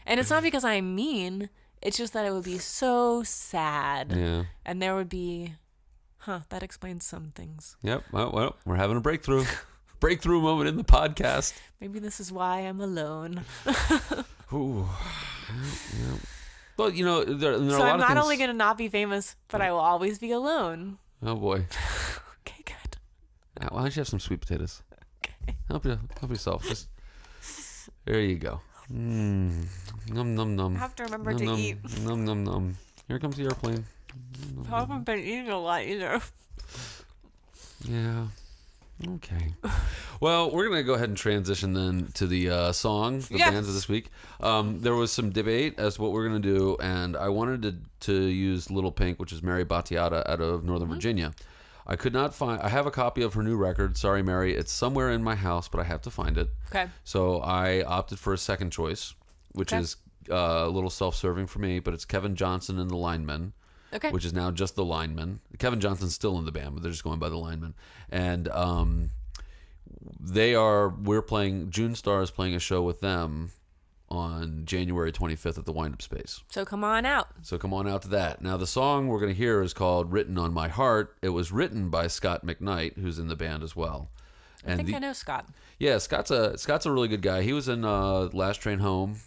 And it's not because I'm mean. It's just that it would be so sad. Yeah. And there would be... that explains some things. Yep. Well, we're having a breakthrough. Breakthrough moment in the podcast. Maybe this is why I'm alone. Ooh. Yeah. Well, there are a lot of things. So I'm not only going to not be famous, but I will always be alone. Oh, boy. Okay, good. Why don't you have some sweet potatoes? Okay. Help yourself. Just there you go. Num num num. I have to remember to eat. Num num num. Here comes the airplane. I haven't been eating a lot either. Yeah. Okay. Well, we're going to go ahead and transition then to the song, the bands of this week. There was some debate as to what we're going to do, and I wanted to use Little Pink, which is Mary Battiata out of Northern Virginia. I could not find... I have a copy of her new record. Sorry, Mary. It's somewhere in my house, but I have to find it. Okay. So I opted for a second choice, which is a little self-serving for me, but it's Kevin Johnson and the Linemen. Okay. Which is now just the Linemen. Kevin Johnson's still in the band, but they're just going by the Linemen. And we're playing, June Star is playing a show with them on January 25th at the Wind-Up Space. So come on out. So come on out to that. Now the song we're going to hear is called Written on My Heart. It was written by Scott McKnight, who's in the band as well. And I think I know Scott. Yeah, Scott's a really good guy. He was in Last Train Home.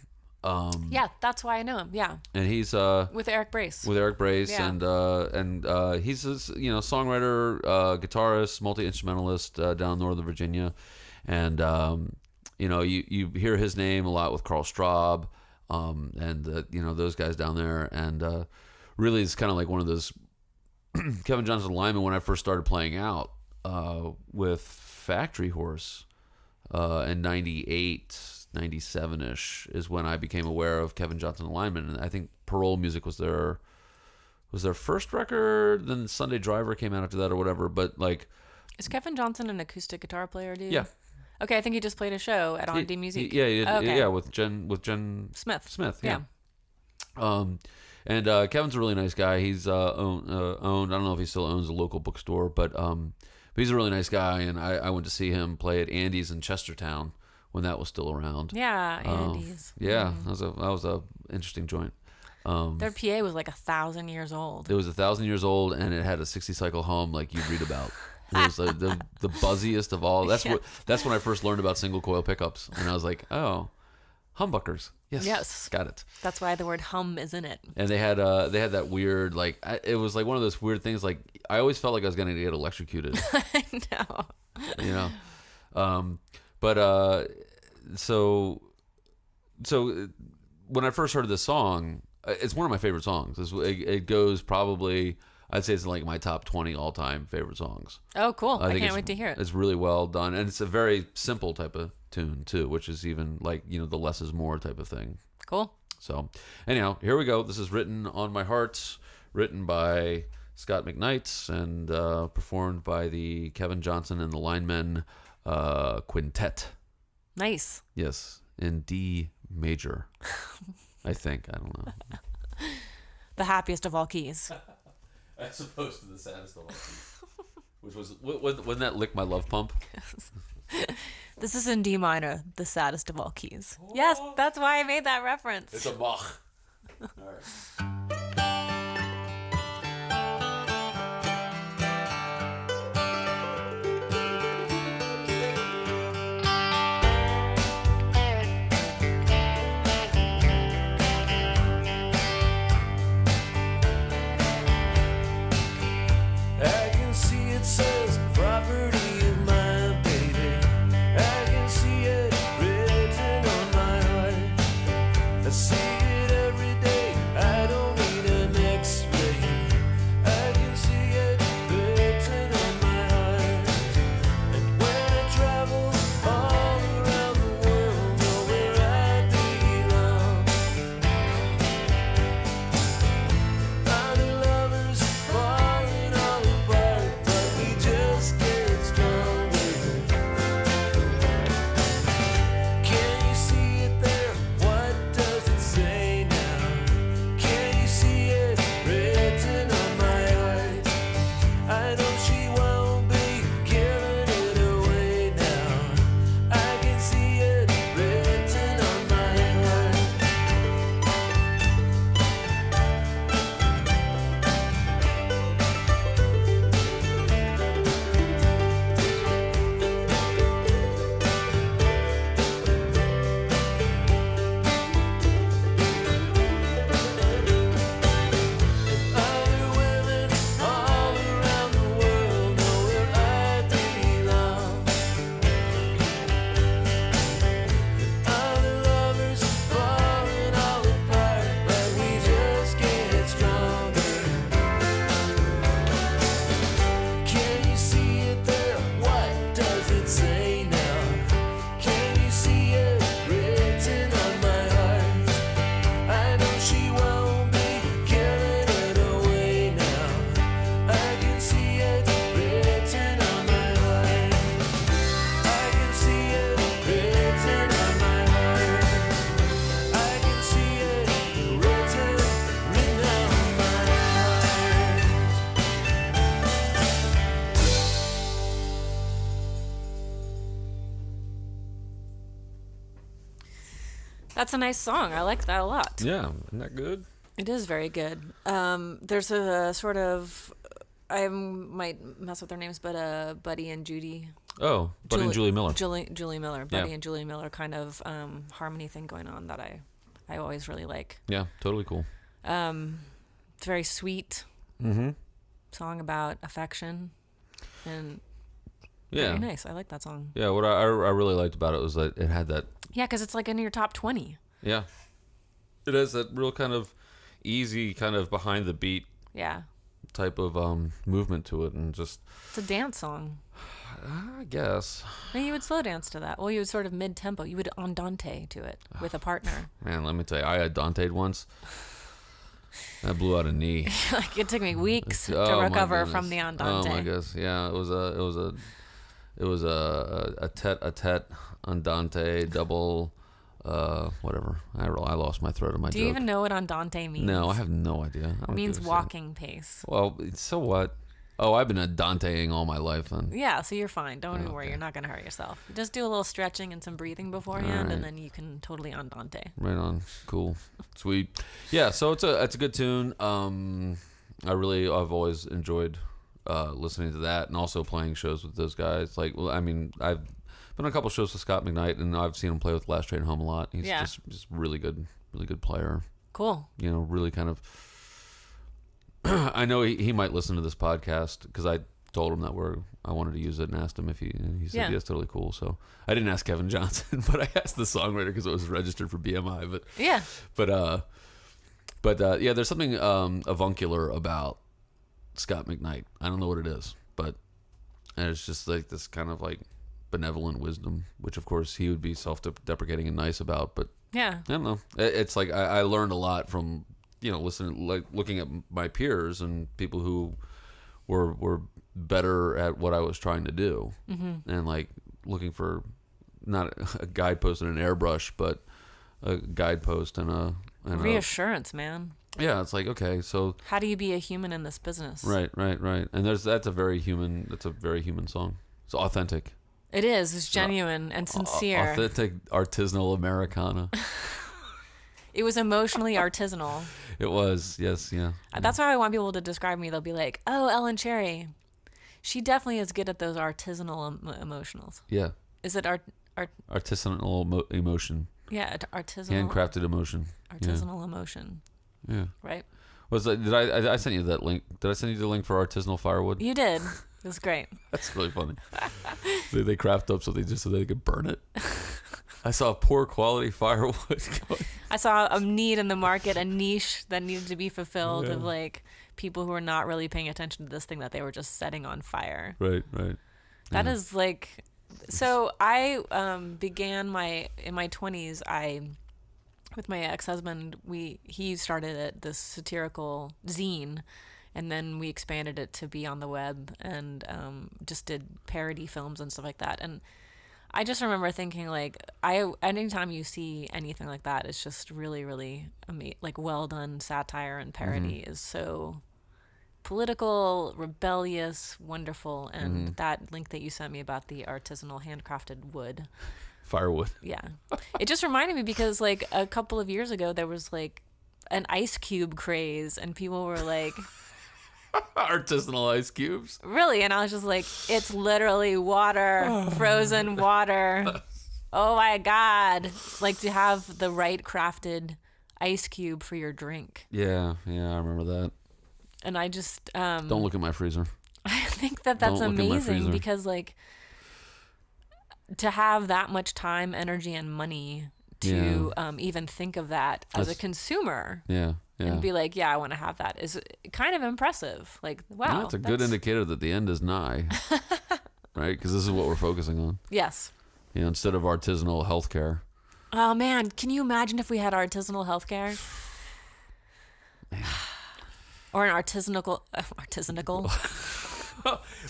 Yeah, that's why I know him. Yeah. And he's with Eric Brace. Yeah. and he's a, songwriter, guitarist, multi-instrumentalist down in Northern Virginia, and you hear his name a lot with Carl Straub, and those guys down there, and really it's kind of like one of those Kevin Johnson Lineman when I first started playing out with Factory Horse in 98. 97-ish is when I became aware of Kevin Johnson Lineman, and I think Parole Music was their first record. Then Sunday Driver came out after that or whatever. But like, is Kevin Johnson an acoustic guitar player, dude? Yeah. Okay, I think he just played a show at On D Music. Yeah, with Jen Smith. Yeah. And Kevin's a really nice guy. He's owned. I don't know if he still owns a local bookstore, but he's a really nice guy. And I went to see him play at Andy's in Chestertown when that was still around. Yeah, Andy's. Yeah, that was a interesting joint. Their PA was like 1,000 years old. It was 1,000 years old, and it had a 60-cycle hum like you'd read about. It was the buzziest of all. That's that's when I first learned about single coil pickups, and I was like, oh, humbuckers. Yes, got it. That's why the word hum is in it. And they had that weird it was like one of those weird things. Like I always felt like I was going to get electrocuted. I know. So when I first heard this song, it's one of my favorite songs. It goes probably, I'd say it's like my top 20 all-time favorite songs. Oh, cool. I can't wait to hear it. It's really well done. And it's a very simple type of tune, too, which is even like, the less is more type of thing. Cool. So anyhow, here we go. This is Written on My Heart, written by Scott McKnight and performed by the Kevin Johnson and the Linemen Quintet. Nice. Yes, in D major. I think. I don't know. The happiest of all keys. As opposed to the saddest of all keys. Which was, wasn't that Lick My Love Pump? This is in D minor, the saddest of all keys. Oh. Yes, that's why I made that reference. It's a Bach. All right. See it every day. I don't need an say That's a nice song. I like that a lot. Yeah, isn't that good? It is very good. There's a sort of, I might mess with their names, but Buddy and Judy. Oh, Buddy and Julie Miller. Julie Miller. Buddy and Julie Miller kind of harmony thing going on that I always really like. Yeah, totally cool. It's very sweet. Mm-hmm. Song about affection. And yeah, very nice. I like that song. Yeah, what I really liked about it was that it had that. Yeah, because it's like in your top 20. Yeah. It has that real kind of easy, kind of behind the beat type of movement to it, and just... It's a dance song. I guess. And you would slow dance to that. Well, you would sort of mid-tempo. You would andante to it with a partner. Man, let me tell you, I andanta'd once. I blew out a knee. Like, it took me weeks to recover from the andante. Oh my gosh, yeah, it was a tete andante double, whatever. I lost my thread of my joke. Do you even know what andante means? No, I have no idea. It means walking pace. Well, so what? Oh, I've been andanteing all my life then. Yeah, so you're fine. Don't worry. You're not going to hurt yourself. Just do a little stretching and some breathing beforehand, and then you can totally andante. Right on. Cool. Sweet. Yeah, so it's a good tune. I've always enjoyed listening to that, and also playing shows with those guys. Like, well, I mean, I've been on a couple shows with Scott McKnight, and I've seen him play with Last Train Home a lot. He's just really good player. Cool. You know, really kind of... I know he might listen to this podcast, because I told him that I wanted to use it and asked him if he said yes, totally cool. So I didn't ask Kevin Johnson, but I asked the songwriter because it was registered for BMI. But there's something avuncular about Scott McKnight. I don't know what it is, but it's just like this kind of like benevolent wisdom, which of course he would be self-deprecating and nice about. But I don't know. It's like I learned a lot from listening, like looking at my peers and people who were better at what I was trying to do, and like looking for not a guidepost and an airbrush, but a guidepost and reassurance, man. Yeah, it's like, okay, so how do you be a human in this business? Right. And that's a very human song. It's authentic. It is. It's genuine and sincere. Authentic artisanal Americana. It was emotionally artisanal. It was, yes, yeah. That's how I want people to describe me. They'll be like, "Oh, Ellen Cherry, she definitely is good at those artisanal emotionals." Yeah. Is it artisanal emotion? Yeah, artisanal. Handcrafted emotion. Artisanal emotion. Yeah. Right. Was that? Did I send you that link? Did I send you the link for artisanal firewood? You did. It was great. That's really funny. They craft up something just so they could burn it. I saw poor quality firewood. I saw a need in the market, a niche that needed to be fulfilled of like people who were not really paying attention to this thing that they were just setting on fire. Right. That is like, so I began in my 20s, with my ex-husband, he started this satirical zine, and then we expanded it to be on the web and just did parody films and stuff like that. And I just remember thinking, like, anytime you see anything like that, it's just really, really like well done satire and parody is so political, rebellious, wonderful. And that link that you sent me about the artisanal handcrafted wood, firewood, it just reminded me, because like a couple of years ago there was like an ice cube craze, and people were like, artisanal ice cubes, really? And I was just like, it's literally water, frozen water. Oh my god, like to have the right crafted ice cube for your drink. Yeah, I remember that. And I just don't look at my freezer. I think that's amazing, because like to have that much time, energy, and money to even think of that as a consumer, and be like, I want to have that, is kind of impressive. Like, wow, that's a good indicator that the end is nigh, right? Because this is what we're focusing on. Yes. Instead of artisanal healthcare. Oh man, can you imagine if we had artisanal healthcare? Or an artisanal.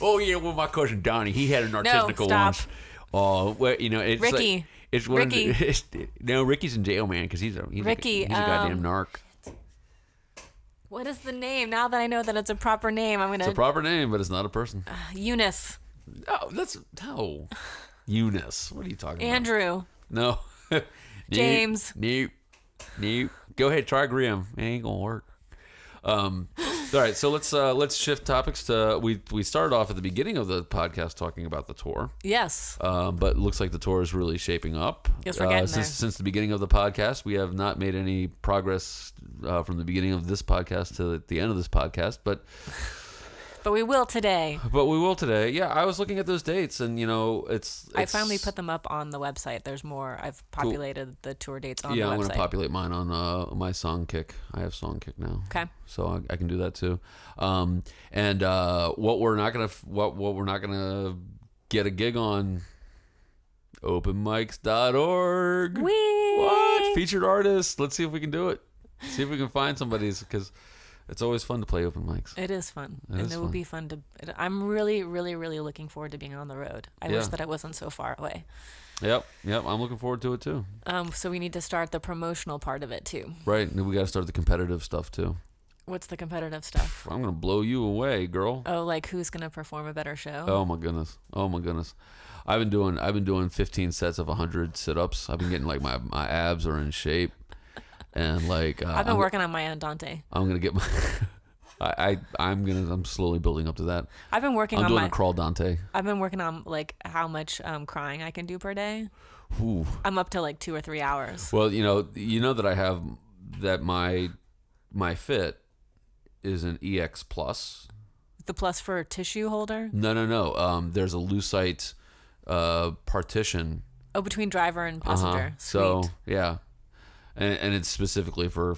Oh yeah, well my cousin Donnie, he had an artisanal once. Oh, well, it's Ricky. Like, it's one Ricky. No, Ricky's in jail, man, because he's a goddamn narc. What is the name? Now that I know that it's a proper name, I'm gonna. It's a proper name, but it's not a person. Eunice. Oh, no. Eunice. What are you talking Andrew. about? No. James. Nope. Go ahead, try Graham. It ain't gonna work. All right, so let's shift topics to we started off at the beginning of the podcast talking about the tour. Yes. But it looks like the tour is really shaping up. Yes, we're getting there. Since the beginning of the podcast, we have not made any progress from the beginning of this podcast to the end of this podcast, but we will today. Yeah, I was looking at those dates, and it's I finally put them up on the website. There's more. I've populated the tour dates on the website. Yeah, I'm going to populate mine on my Songkick. I have Songkick now. Okay. So I can do that too. And what we're not gonna get a gig on, openmics.org. What? Featured artists. Let's see if we can do it. See if we can find somebody's, because it's always fun to play open mics. It is fun. It would be fun to... I'm really, really, really looking forward to being on the road. I wish that I wasn't so far away. Yep. I'm looking forward to it too. So we need to start the promotional part of it too. Right. And we got to start the competitive stuff too. What's the competitive stuff? I'm going to blow you away, girl. Oh, like who's going to perform a better show? Oh my goodness. I've been doing 15 sets of 100 sit-ups. I've been getting like my abs are in shape. And like I've been working on my Andante. I'm gonna get my. I'm slowly building up to that. I'm doing a crawl Dante. I've been working on like how much crying I can do per day. Ooh. I'm up to like 2 or 3 hours. Well, you know that I have that my Fit is an EX Plus. The plus for tissue holder? No. There's a Lucite partition. Oh, between driver and passenger. So yeah. And it's specifically for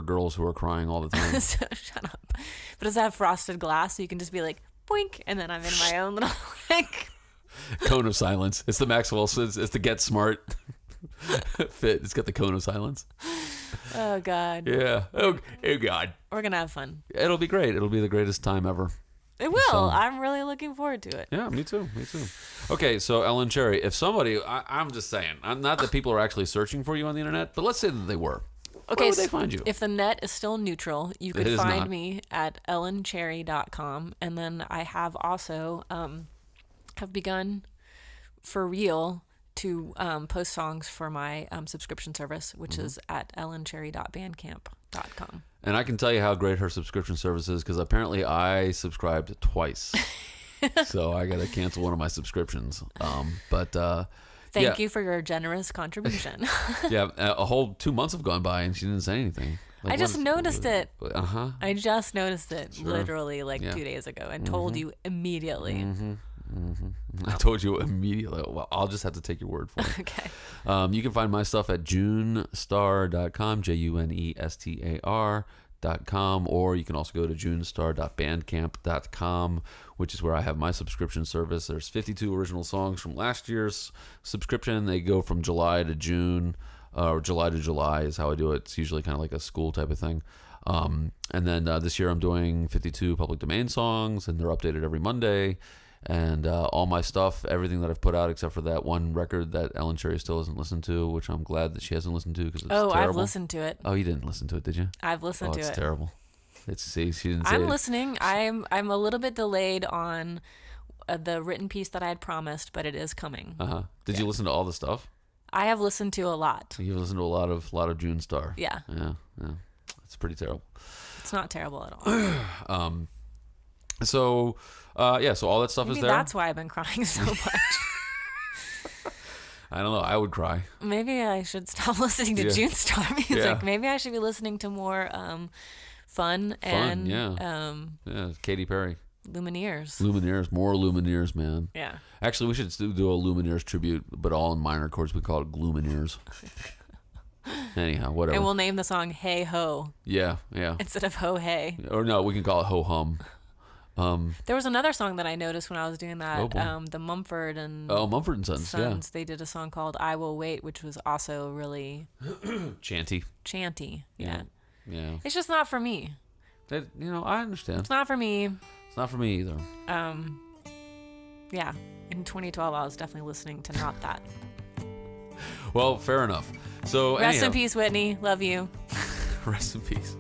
girls who are crying all the time. So, shut up. But does it have frosted glass so you can just be like, boink, and then I'm in my own little like cone of silence. It's the Maxwell. It's the Get Smart Fit. It's got the cone of silence. Oh God. Yeah. Oh God. We're gonna have fun. It'll be great. It'll be the greatest time ever. It will. So, I'm really looking forward to it. Yeah, me too. Okay, so Ellen Cherry, if somebody, I'm just saying, not that people are actually searching for you on the internet, but let's say that they were. Okay, where would they find you? If the net is still neutral, you could find me at ellencherry.com, and then I have also have begun for real to post songs for my subscription service, which is at ellencherry.bandcamp.com. And I can tell you how great her subscription service is, because apparently I subscribed twice. So I got to cancel one of my subscriptions. Thank you for your generous contribution. Yeah, a whole 2 months have gone by and she didn't say anything. Like, I just noticed it. Uh-huh. I just noticed it Sure. literally 2 days ago and told you immediately. I told you immediately. Well, I'll just have to take your word for it. Okay. You can find my stuff at junestar.com, junestar.com, or you can also go to junestar.bandcamp.com, which is where I have my subscription service. There's 52 original songs from last year's subscription. They go from July to June, or July to July is how I do it. It's usually kind of like a school type of thing. And then this year I'm doing 52 public domain songs, and they're updated every Monday. And all my stuff, everything that I've put out except for that one record that Ellen Cherry still hasn't listened to, which I'm glad that she hasn't listened to because it's terrible. I've listened to it. Oh, you didn't listen to it, did you? I've listened to it. It's terrible. She didn't say I'm listening. I'm a little bit delayed on the written piece that I had promised, but it is coming. Did you listen to all the stuff? I have listened to a lot. You've listened to a lot of June Star. Yeah. It's pretty terrible. It's not terrible at all. So all that stuff Maybe is there. That's why I've been crying so much. I don't know. I would cry. Maybe I should stop listening to June Star music. Yeah. Maybe I should be listening to more fun and Katy Perry. Lumineers. More Lumineers, man. Yeah. Actually, we should do a Lumineers tribute, but all in minor chords. We call it Glumineers. Anyhow, whatever. And we'll name the song Hey Ho. Yeah. Instead of Ho Hey. Or no, we can call it Ho Hum. There was another song that I noticed when I was doing that. Oh, The Mumford and Mumford and Sons. They did a song called I Will Wait, which was also really chanty. Yeah. Yeah. It's just not for me. I understand. It's not for me. It's not for me either. Yeah. In 2012, I was definitely listening to not that. Well, fair enough. So Rest in peace, Whitney. Love you. Rest in peace.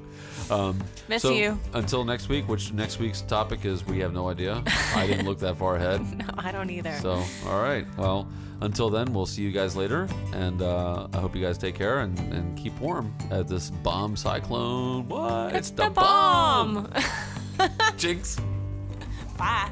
Miss so you. Until next week, which next week's topic is, we have no idea. I didn't look that far ahead. No, I don't either. So, all right. Well, until then, we'll see you guys later. And I hope you guys take care and keep warm at this bomb cyclone. What? It's the bomb. Jinx. Bye.